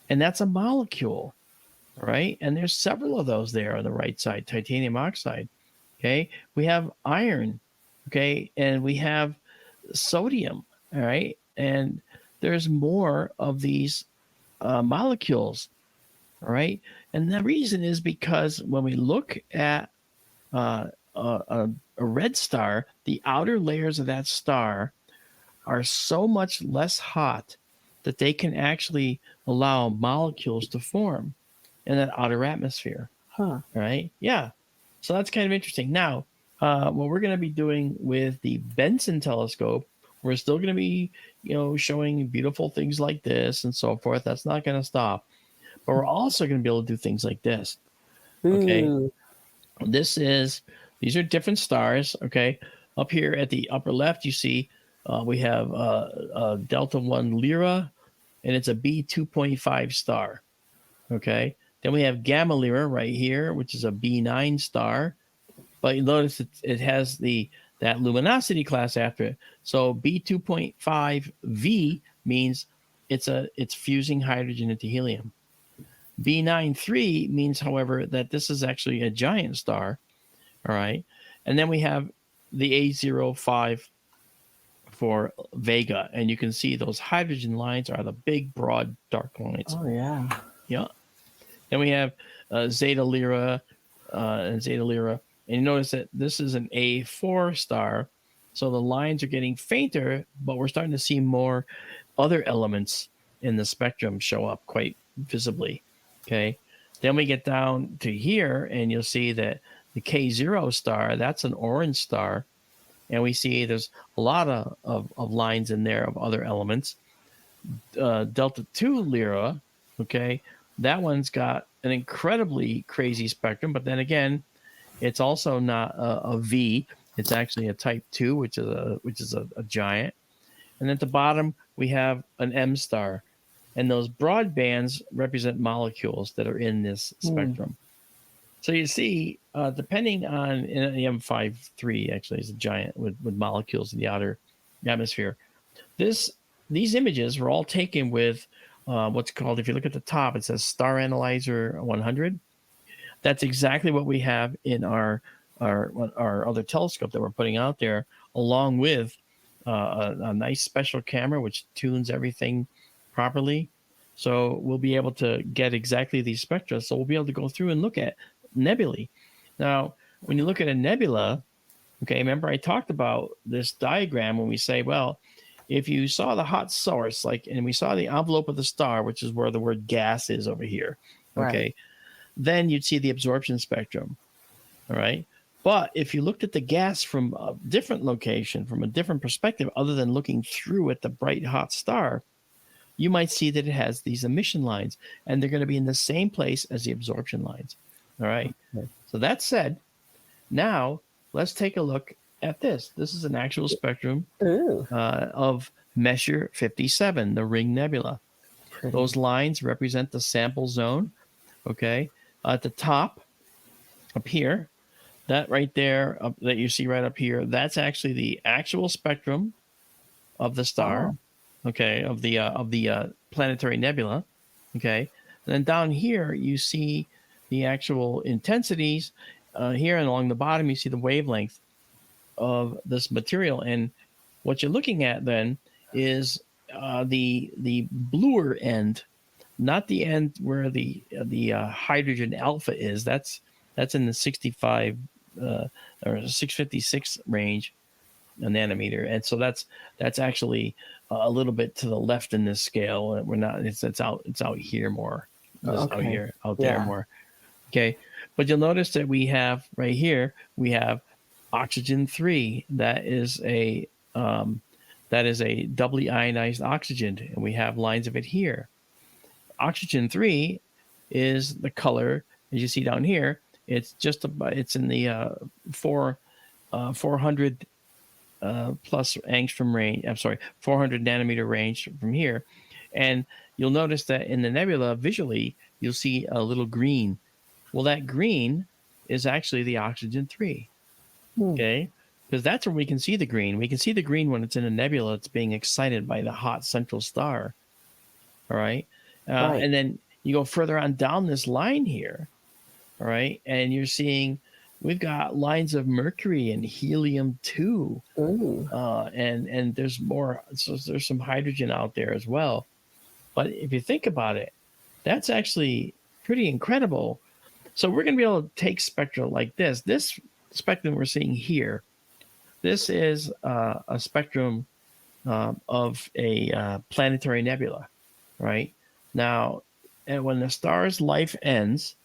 And that's a molecule, right? And there's several of those there on the right side, titanium oxide, okay? We have iron, okay? And we have sodium, all right? And there's more of these molecules, all right? And the reason is because when we look at a red star, the outer layers of that star are so much less hot that they can actually allow molecules to form in that outer atmosphere. Right? Yeah. So that's kind of interesting. Now, what we're going to be doing with the Benson telescope, we're still going to be, showing beautiful things like this and so forth. That's not going to stop. But we're also going to be able to do things like this. Okay. Ooh. These are different stars. Okay. Up here at the upper left, you see we have Delta 1 Lyra, and it's a B2.5 star. Okay. Then we have Gamma Lyra right here, which is a B9 star. But you notice it has that luminosity class after it. So B2.5V means it's fusing hydrogen into helium. B93 means, however, that this is actually a giant star. All right. And then we have the A05 for Vega. And you can see those hydrogen lines are the big, broad, dark lines. Oh, yeah. Yeah. Then we have Zeta Lyra and Zeta Lyra. And you notice that this is an A4 star. So the lines are getting fainter, but we're starting to see more other elements in the spectrum show up quite visibly. Okay. Then we get down to here, and you'll see that the K0 star, that's an orange star. And we see there's a lot of lines in there of other elements. Delta 2 Lyra, okay, that one's got an incredibly crazy spectrum, but then again, it's also not a V. It's actually a type 2, which is a giant. And at the bottom, we have an M star. And those broad bands represent molecules that are in this spectrum. So you see, depending on the M53, actually is a giant with molecules in the outer atmosphere. These images were all taken with what's called, if you look at the top, it says Star Analyzer 100. That's exactly what we have in our other telescope that we're putting out there, along with a nice special camera which tunes everything properly. So we'll be able to get exactly these spectra. So we'll be able to go through and look at nebulae. Now, when you look at a nebula, okay, remember I talked about this diagram when we say, well, if you saw the hot source, and we saw the envelope of the star, which is where the word gas is over here, okay, right, then you'd see the absorption spectrum, all right? But if you looked at the gas from a different location, from a different perspective, other than looking through at the bright hot star, you might see that it has these emission lines, and they're going to be in the same place as the absorption lines. All right. Okay. So that said, now let's take a look at this. This is an actual spectrum of Messier 57, the Ring Nebula. Pretty. Those lines represent the sample zone. Okay. At the top, up here, that right there, that you see right up here, that's actually the actual spectrum of the star. Oh. Okay, of the planetary nebula. Okay, and then down here you see the actual intensities. Here and along the bottom you see the wavelength of this material. And what you're looking at then is the bluer end not the end where the hydrogen alpha is. That's in the 65 or 656 range, a nanometer, and so that's actually a little bit to the left in this scale. We're not. It's out here more. Out there more. Okay, but you'll notice that we have right here oxygen 3. That is a doubly ionized oxygen, and we have lines of it here. Oxygen 3 is the color, as you see down here. It's in the 400 plus angstrom range. I'm sorry, 400 nanometer range from here, and you'll notice that in the nebula visually you'll see a little green. Well, that green is actually the oxygen 3. Okay, because that's where we can see the green. We can see the green when it's in a nebula. It's being excited by the hot central star. All right. Right. And then you go further on down this line here. All right. And you're seeing we've got lines of mercury and helium-2. And there's more. So there's some hydrogen out there as well. But if you think about it, that's actually pretty incredible. So we're going to be able to take spectra like this. This spectrum we're seeing here, this is a spectrum of a planetary nebula, right? Now, and when the star's life ends,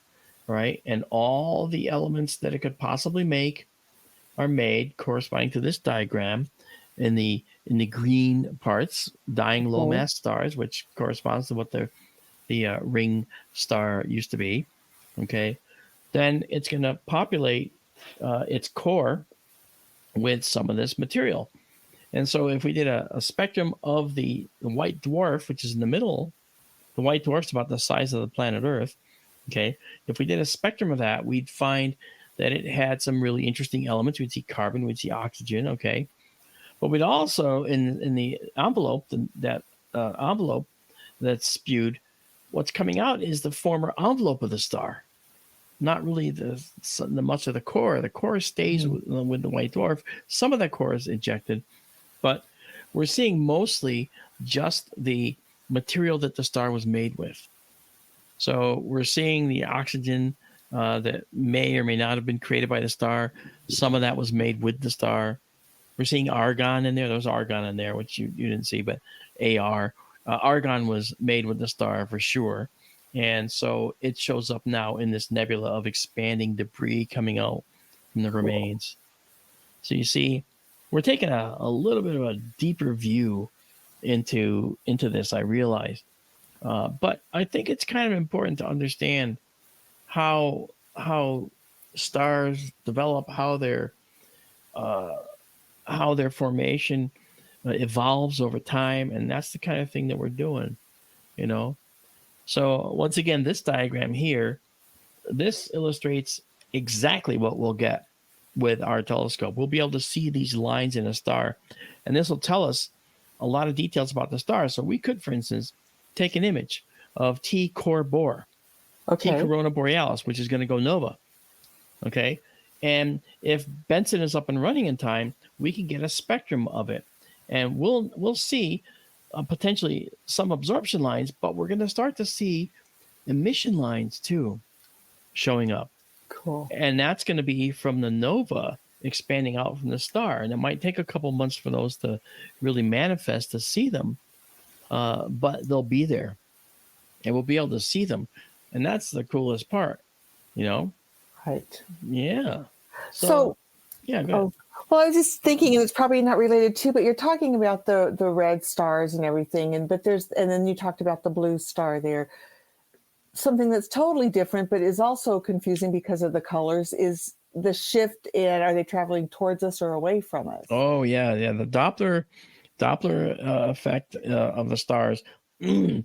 right, and all the elements that it could possibly make are made corresponding to this diagram in the green parts, dying low mass stars, which corresponds to what the ring star used to be, okay? Then it's going to populate its core with some of this material. And so if we did a spectrum of the white dwarf, which is in the middle, the white dwarf's about the size of the planet Earth, okay? If we did a spectrum of that, we'd find that it had some really interesting elements. We'd see carbon, we'd see oxygen, okay? But we'd also, in the envelope, that envelope that's spewed, what's coming out is the former envelope of the star. Not really the much of the core. The core stays with the white dwarf. Some of that core is ejected, but we're seeing mostly just the material that the star was made with. So we're seeing the oxygen that may or may not have been created by the star. Some of that was made with the star. We're seeing argon in there. There was argon in there, which you didn't see, but argon was made with the star for sure. And so it shows up now in this nebula of expanding debris coming out from the remains. So you see, we're taking a little bit of a deeper view into this, I realize. But I think it's kind of important to understand how stars develop, how their formation evolves over time, and that's the kind of thing that we're doing, you know. So once again, this diagram here, this illustrates exactly what we'll get with our telescope. We'll be able to see these lines in a star, and this will tell us a lot of details about the star. So we could, for instance, take an image of T Cor Bor, T Corona Borealis, which is going to go nova. Okay. And if Benson is up and running in time, we can get a spectrum of it, and we'll see potentially some absorption lines, but we're going to start to see emission lines too showing up. Cool. And that's going to be from the nova expanding out from the star. And it might take a couple months for those to really manifest to see them, but they'll be there and we'll be able to see them. And that's the coolest part, you know? Right. Yeah. So yeah, go ahead. Well, I was just thinking, and it's probably not related to, but you're talking about the red stars and everything, and then you talked about the blue star there. Something that's totally different, but is also confusing because of the colors, is the shift in, are they traveling towards us or away from us? Oh yeah, the Doppler effect of the stars. And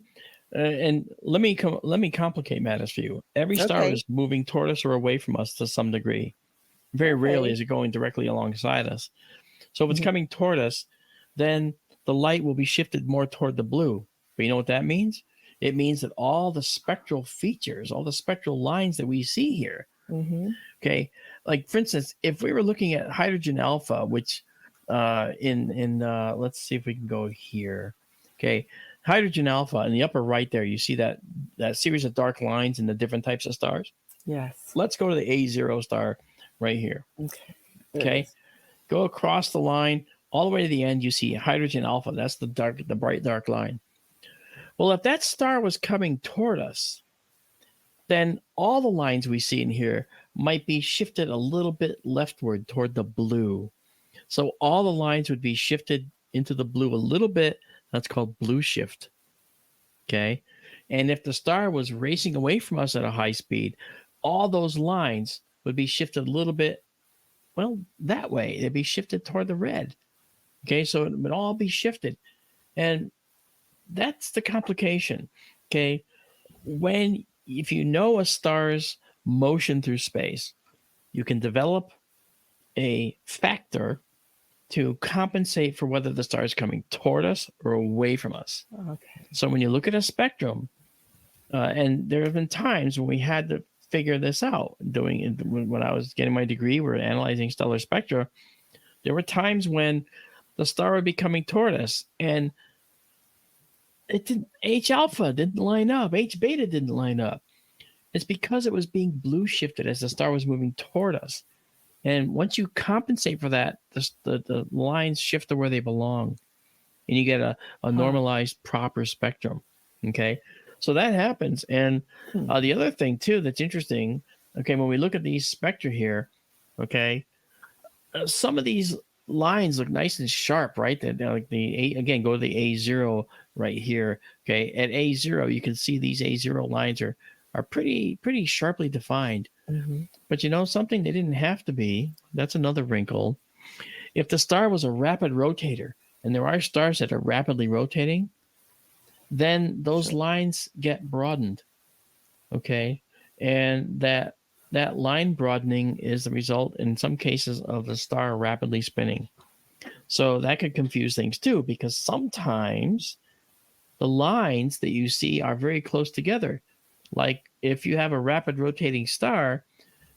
let me complicate matters for you. Every star is moving toward us or away from us to some degree. Very rarely is it going directly alongside us. So if it's coming toward us, then the light will be shifted more toward the blue. But you know what that means? It means that all the spectral features, all the spectral lines that we see here, okay, like for instance, if we were looking at hydrogen alpha, which let's see if we can go here. Okay. Hydrogen alpha in the upper right there, you see that series of dark lines in the different types of stars. Yes. Let's go to the A0 star right here. Okay. Okay. Go across the line all the way to the end. You see hydrogen alpha. That's the bright dark line. Well, if that star was coming toward us, then all the lines we see in here might be shifted a little bit leftward toward the blue. So all the lines would be shifted into the blue a little bit. That's called blue shift. Okay. And if the star was racing away from us at a high speed, all those lines would be shifted a little bit, well, that way. They'd be shifted toward the red. Okay. So it would all be shifted. And that's the complication. Okay. If you know a star's motion through space, you can develop a factor to compensate for whether the star is coming toward us or away from us. Okay. So when you look at a spectrum, and there have been times when we had to figure this out. When I was getting my degree, we were analyzing stellar spectra. There were times when the star would be coming toward us, and H alpha didn't line up, H beta didn't line up. It's because it was being blue shifted as the star was moving toward us. And once you compensate for that, the lines shift to where they belong, and you get a normalized proper spectrum. Okay, so that happens. And the other thing too that's interesting. Okay, when we look at these spectra here, okay, some of these lines look nice and sharp, right? That like again, go to the A0 right here. Okay, at A0 you can see these A0 lines are pretty sharply defined. Mm-hmm. But you know something, they didn't have to be. That's another wrinkle. If the star was a rapid rotator, and there are stars that are rapidly rotating, then those lines get broadened. Okay, and that line broadening is the result in some cases of the star rapidly spinning. So that could confuse things too, because sometimes the lines that you see are very close together. Like if you have a rapid rotating star,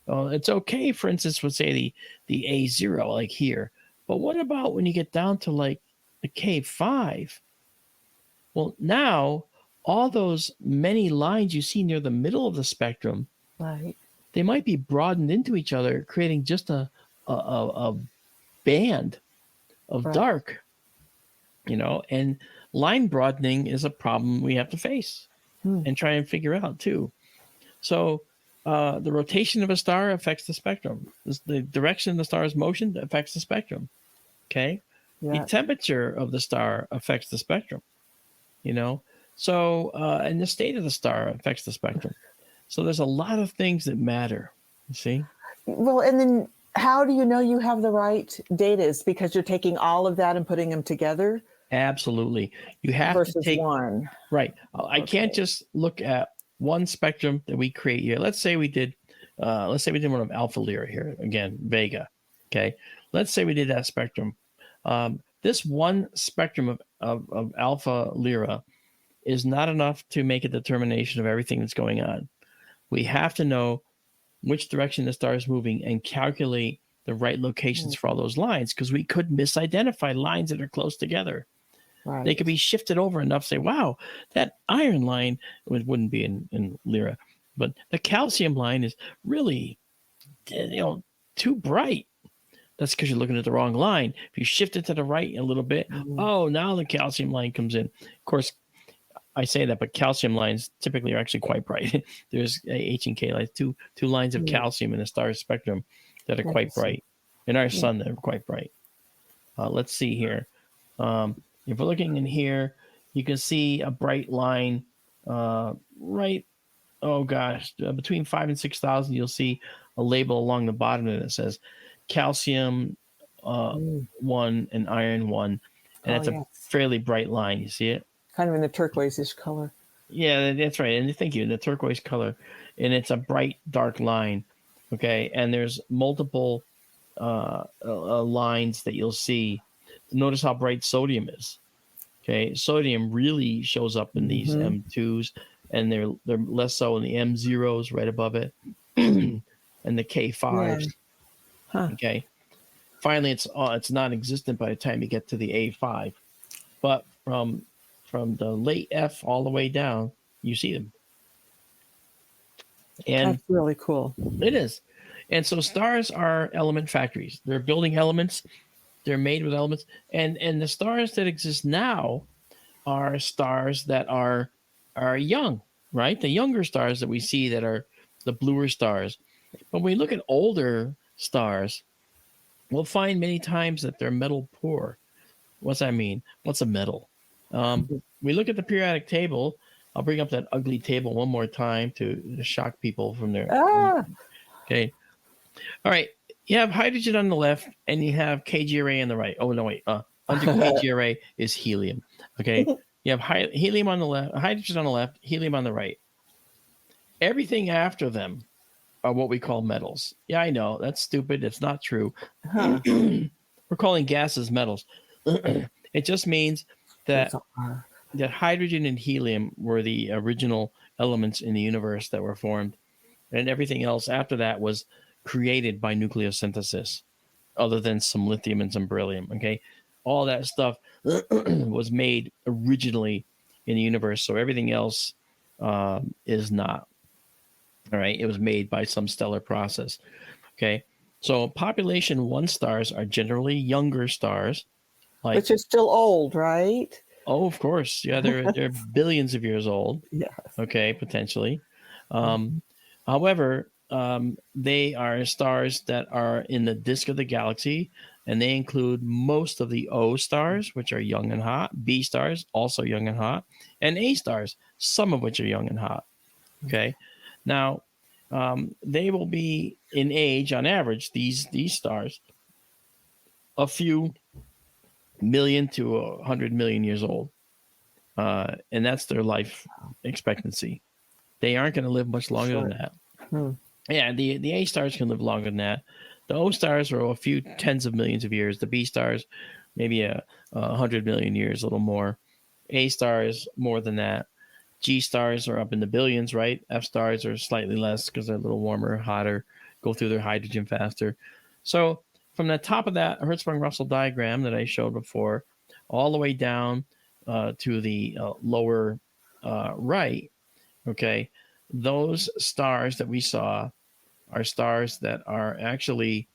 it's okay, for instance, would say the A0 like here. But what about when you get down to like the K5? Well, now all those many lines you see near the middle of the spectrum, Right. they might be broadened into each other, creating just a band of dark, and line broadening is a problem we have to face and try and figure out too. So the rotation of a star affects the spectrum. The direction of the star's motion affects the spectrum. Okay. Yeah. The temperature of the star affects the spectrum, So, and the state of the star affects the spectrum. So there's a lot of things that matter, you see? Well, and then how do you know you have the right data? Is because you're taking all of that and putting them together? Absolutely. You have versus to take one. Right. I can't just look at one spectrum that we create here. Let's say we did one of Alpha Lyrae here, again, Vega. Okay. Let's say we did that spectrum. This one spectrum of Alpha Lyrae is not enough to make a determination of everything that's going on. We have to know which direction the star is moving and calculate the right locations for all those lines, because we could misidentify lines that are close together. Right. They could be shifted over enough to say, wow, that iron line, it wouldn't be in Lyra, but the calcium line is really, too bright. That's because you're looking at the wrong line. If you shift it to the right a little bit, now the calcium line comes in. Of course, I say that, but calcium lines typically are actually quite bright. There's H and K lines, two lines of calcium in the star spectrum that are quite bright. In our sun, they're quite bright. Let's see here. If we're looking in here, you can see a bright line right, between 5,000 and 6,000, you'll see a label along the bottom that says calcium 1 and iron 1. And it's a fairly bright line. You see it? Kind of in the turquoise-ish color. Yeah, that's right. And thank you, the turquoise color. And it's a bright, dark line. Okay. And there's multiple lines that you'll see. Notice how bright sodium is. Okay. Sodium really shows up in these M2s, and they're less so in the M0s right above it and the K5s. Yeah. Huh. Okay. Finally, it's non-existent by the time you get to the A5. But from from the late F all the way down, you see them. And That's really cool. it is. And so stars are element factories. They're building elements. They're made with elements. And the stars that exist now are stars that are young, right? The younger stars that we see that are the bluer stars. But when we look at older stars, we'll find many times that they're metal poor. What's that mean? What's a metal? We look at the periodic table. I'll bring up that ugly table one more time to shock people from there. Okay. All right. You have hydrogen on the left and you have KGRA on the right. Oh, no, wait. Under KGRA is helium. Okay. You have helium on the left, hydrogen on the left, helium on the right. Everything after them are what we call metals. Yeah, I know. That's stupid. It's not true. We're calling gases metals. It just means that hydrogen and helium were the original elements in the universe that were formed, and everything else after that was created by nucleosynthesis, other than some lithium and some beryllium. Okay, all that stuff was made originally in the universe, so everything else is not. All right, it was made by some stellar process. Okay, so population 1 stars are generally younger stars, which is still old, right? Oh, of course. Yeah, they're billions of years old. Yes. Okay, potentially. However, they are stars that are in the disk of the galaxy, and they include most of the O stars, which are young and hot, B stars, also young and hot, and A stars, some of which are young and hot. Okay. Now, they will be in age, on average, these stars, a few million to 100 million years old, and that's their life expectancy. They aren't going to live much longer than that. Yeah, the A stars can live longer than that. The O stars are a few tens of millions of years. The B stars, maybe 100 million years, a little more. A stars, more than that. G stars are up in the billions, right? F stars are slightly less because they're a little warmer, hotter, go through their hydrogen faster. So from the top of that Hertzsprung-Russell diagram that I showed before, all the way down to the lower right, okay, those stars that we saw are stars that are actually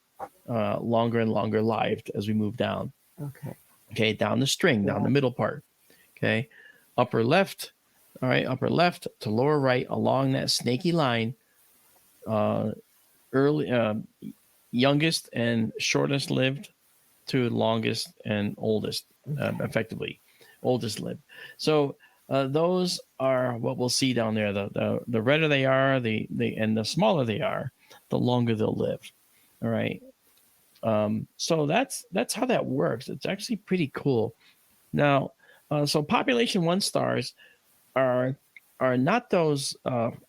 longer and longer lived as we move down. Okay, down the string, down the middle part. Okay, upper left, all right, upper left to lower right along that snaky line, youngest and shortest lived to longest and oldest, effectively oldest lived. So those are what we'll see down there. The redder they are, and the smaller they are, the longer they'll live. All right. So that's how that works. It's actually pretty cool. Now, so population 1 stars are not those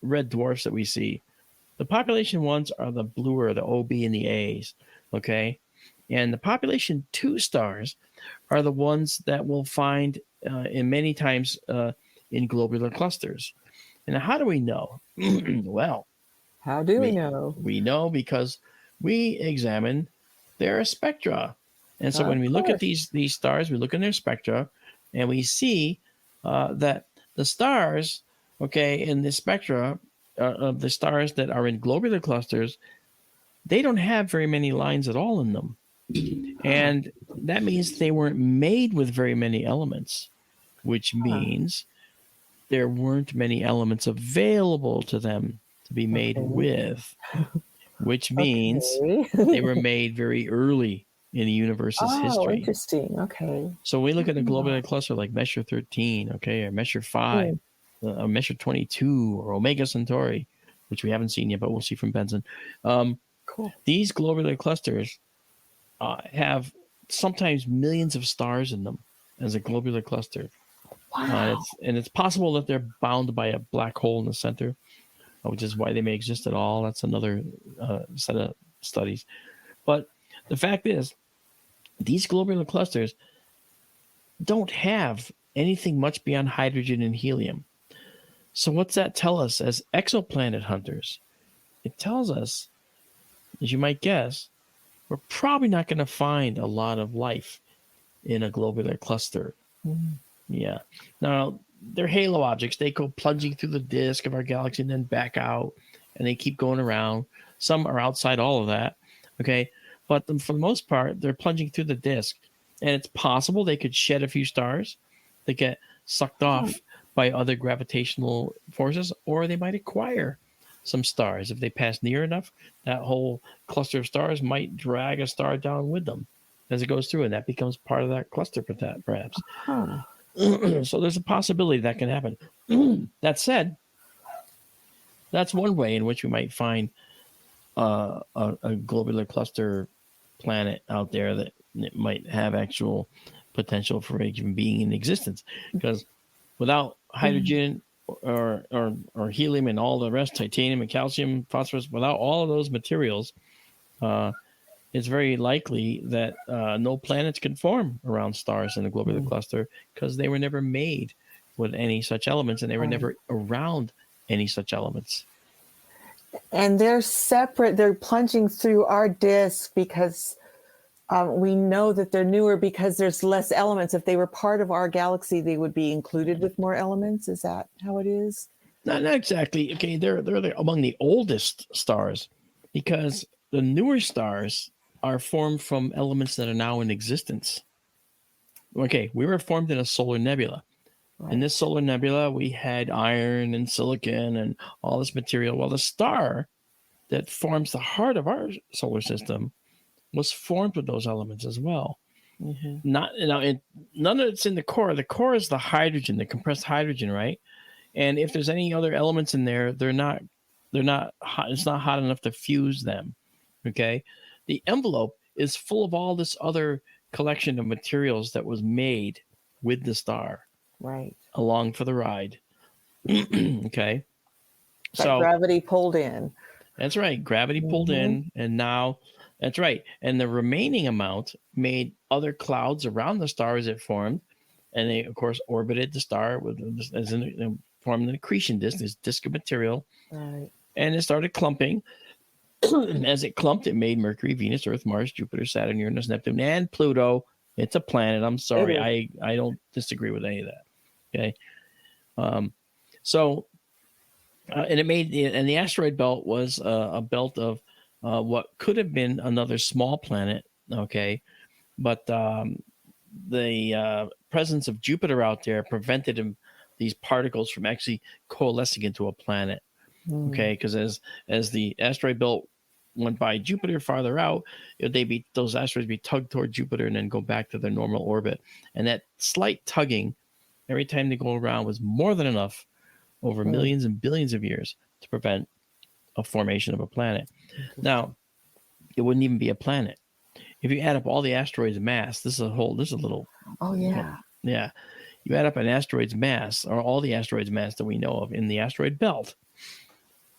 red dwarfs that we see. The population 1s are the bluer, the OB and the A's, okay? And the population 2 stars are the ones that we'll find in many times in globular clusters. And how do we know? Well, how do we know? We know because we examine their spectra. And so when we look at these stars, we look in their spectra, and we see that the stars, okay, in the spectra of the stars that are in globular clusters, they don't have very many lines at all in them. And that means they weren't made with very many elements, which means there weren't many elements available to them to be made with, which means they were made very early in the universe's history. Interesting. Okay. So we look at a globular cluster like Messier 13, okay, or Messier 5, or Messier 22, or Omega Centauri, which we haven't seen yet, but we'll see from Benson. Cool. These globular clusters have sometimes millions of stars in them as a globular cluster. Wow. And it's possible that they're bound by a black hole in the center, which is why they may exist at all. That's another set of studies. But the fact is, these globular clusters don't have anything much beyond hydrogen and helium. So what's that tell us as exoplanet hunters? It tells us, as you might guess, we're probably not going to find a lot of life in a globular cluster. Yeah. Now, they're halo objects. They go plunging through the disk of our galaxy and then back out, and they keep going around. Some are outside all of that. Okay. But for the most part, they're plunging through the disk. And it's possible they could shed a few stars. They get sucked off by other gravitational forces, or they might acquire some stars. If they pass near enough, that whole cluster of stars might drag a star down with them as it goes through, and that becomes part of that cluster, perhaps. Huh. So there's a possibility that can happen. That said, that's one way in which we might find a globular cluster planet out there that might have actual potential for even being in existence. Because without hydrogen or helium and all the rest, titanium and calcium, phosphorus, without all of those materials, it's very likely that no planets can form around stars in a globular cluster because they were never made with any such elements, and they were never around any such elements. And they're separate. They're plunging through our disk because we know that they're newer because there's less elements. If they were part of our galaxy, they would be included with more elements. Is that how it is? Not exactly. Okay, they're among the oldest stars because the newer stars are formed from elements that are now in existence. Okay, we were formed in a solar nebula. Right. In this solar nebula, we had iron and silicon and all this material. Well, the star that forms the heart of our solar system was formed with those elements as well. Mm-hmm. None of it's in the core. The core is the hydrogen, the compressed hydrogen, right? And if there's any other elements in there, they're not hot. It's not hot enough to fuse them. Okay. The envelope is full of all this other collection of materials that was made with the star. Right. Along for the ride. Okay. So gravity pulled in. That's right. Gravity pulled in. And now, that's right. And the remaining amount made other clouds around the star as it formed. And they, of course, orbited the star formed an accretion disk, this disk of material. Right. And it started clumping. As it clumped, it made Mercury, Venus, Earth, Mars, Jupiter, Saturn, Uranus, Neptune, and Pluto. It's a planet. I'm sorry. I don't disagree with any of that. Okay. And the asteroid belt was a belt of what could have been another small planet. Okay. But the presence of Jupiter out there prevented these particles from actually coalescing into a planet. Okay. Because as the asteroid belt went by Jupiter farther out, those asteroids be tugged toward Jupiter and then go back to their normal orbit. And that slight tugging every time they go around was more than enough over millions and billions of years to prevent a formation of a planet. Now, it wouldn't even be a planet. If you add up all the asteroids' mass, this is a little. Oh, yeah. Yeah. You add up an asteroid's mass, or all the asteroids' mass that we know of in the asteroid belt,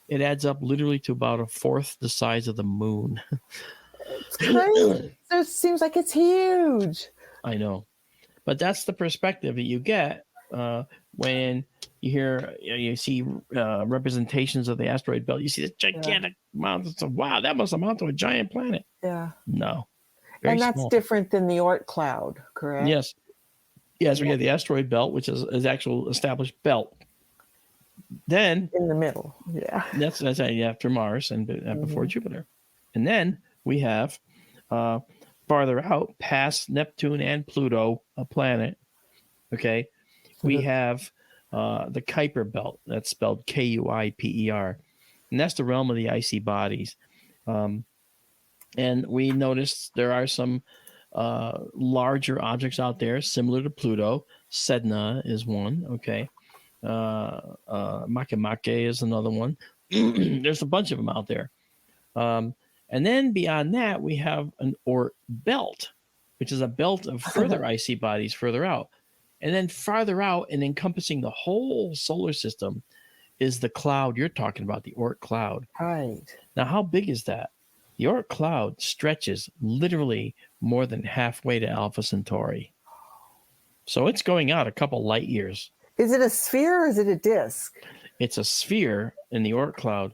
it adds up literally to about a fourth the size of the moon. It's crazy. It seems like it's huge. I know. But that's the perspective that you get when you see representations of the asteroid belt. You see this gigantic mountain. So, wow, that must amount to a giant planet. Yeah. No. And that's small. Different than the Oort cloud, correct? Yes. Yes, we have the asteroid belt, which is actual established belt. Then in the middle, that's after Mars and before Jupiter, and then we have farther out past Neptune and Pluto, a planet. Okay, we have the Kuiper belt. That's spelled Kuiper, and that's the realm of the icy bodies. And we noticed there are some larger objects out there similar to Pluto. Sedna is one. Okay. Makemake is another one. There's a bunch of them out there. And then beyond that, we have an Oort belt, which is a belt of further icy bodies further out. And then farther out and encompassing the whole solar system is the cloud you're talking about, the Oort cloud. Right. Now, how big is that? The Oort cloud stretches literally more than halfway to Alpha Centauri. So it's going out a couple light years. Is it a sphere or is it a disk? It's a sphere in the Oort cloud,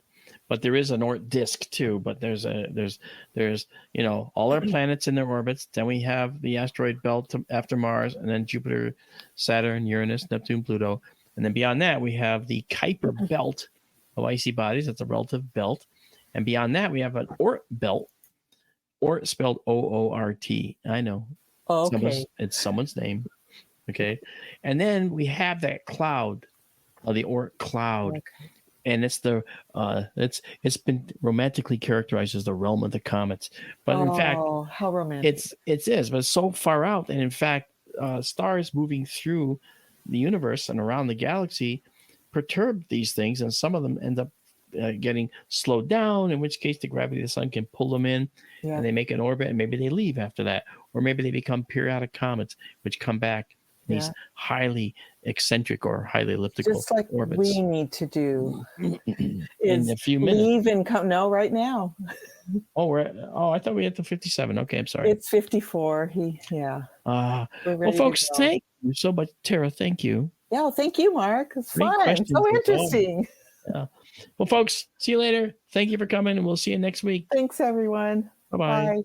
but there is an Oort disk too. But there's all our planets in their orbits. Then we have the asteroid belt after Mars, and then Jupiter, Saturn, Uranus, Neptune, Pluto, and then beyond that we have the Kuiper belt of icy bodies. That's a relative belt, and beyond that we have an Oort belt. Oort spelled O-O-R-T. I know. Okay. It's someone's name. Okay, and then we have that cloud, the Oort cloud. Okay. And it's it's been romantically characterized as the realm of the comets, but in fact, how romantic! It is, but it's so far out that in fact, stars moving through the universe and around the galaxy perturb these things, and some of them end up getting slowed down. In which case, the gravity of the sun can pull them in, and they make an orbit, and maybe they leave after that, or maybe they become periodic comets, which come back. These highly eccentric or highly elliptical just like orbits. We need to do in a few minutes. Leave and come. No, right now. I thought we had to 57. Okay, I'm sorry. It's 54. Well, folks, thank you so much, Tara. Thank you. Yeah, thank you, Mark. It's fun. So interesting. Yeah. Well, folks, see you later. Thank you for coming, and we'll see you next week. Thanks, everyone. Bye-bye. Bye.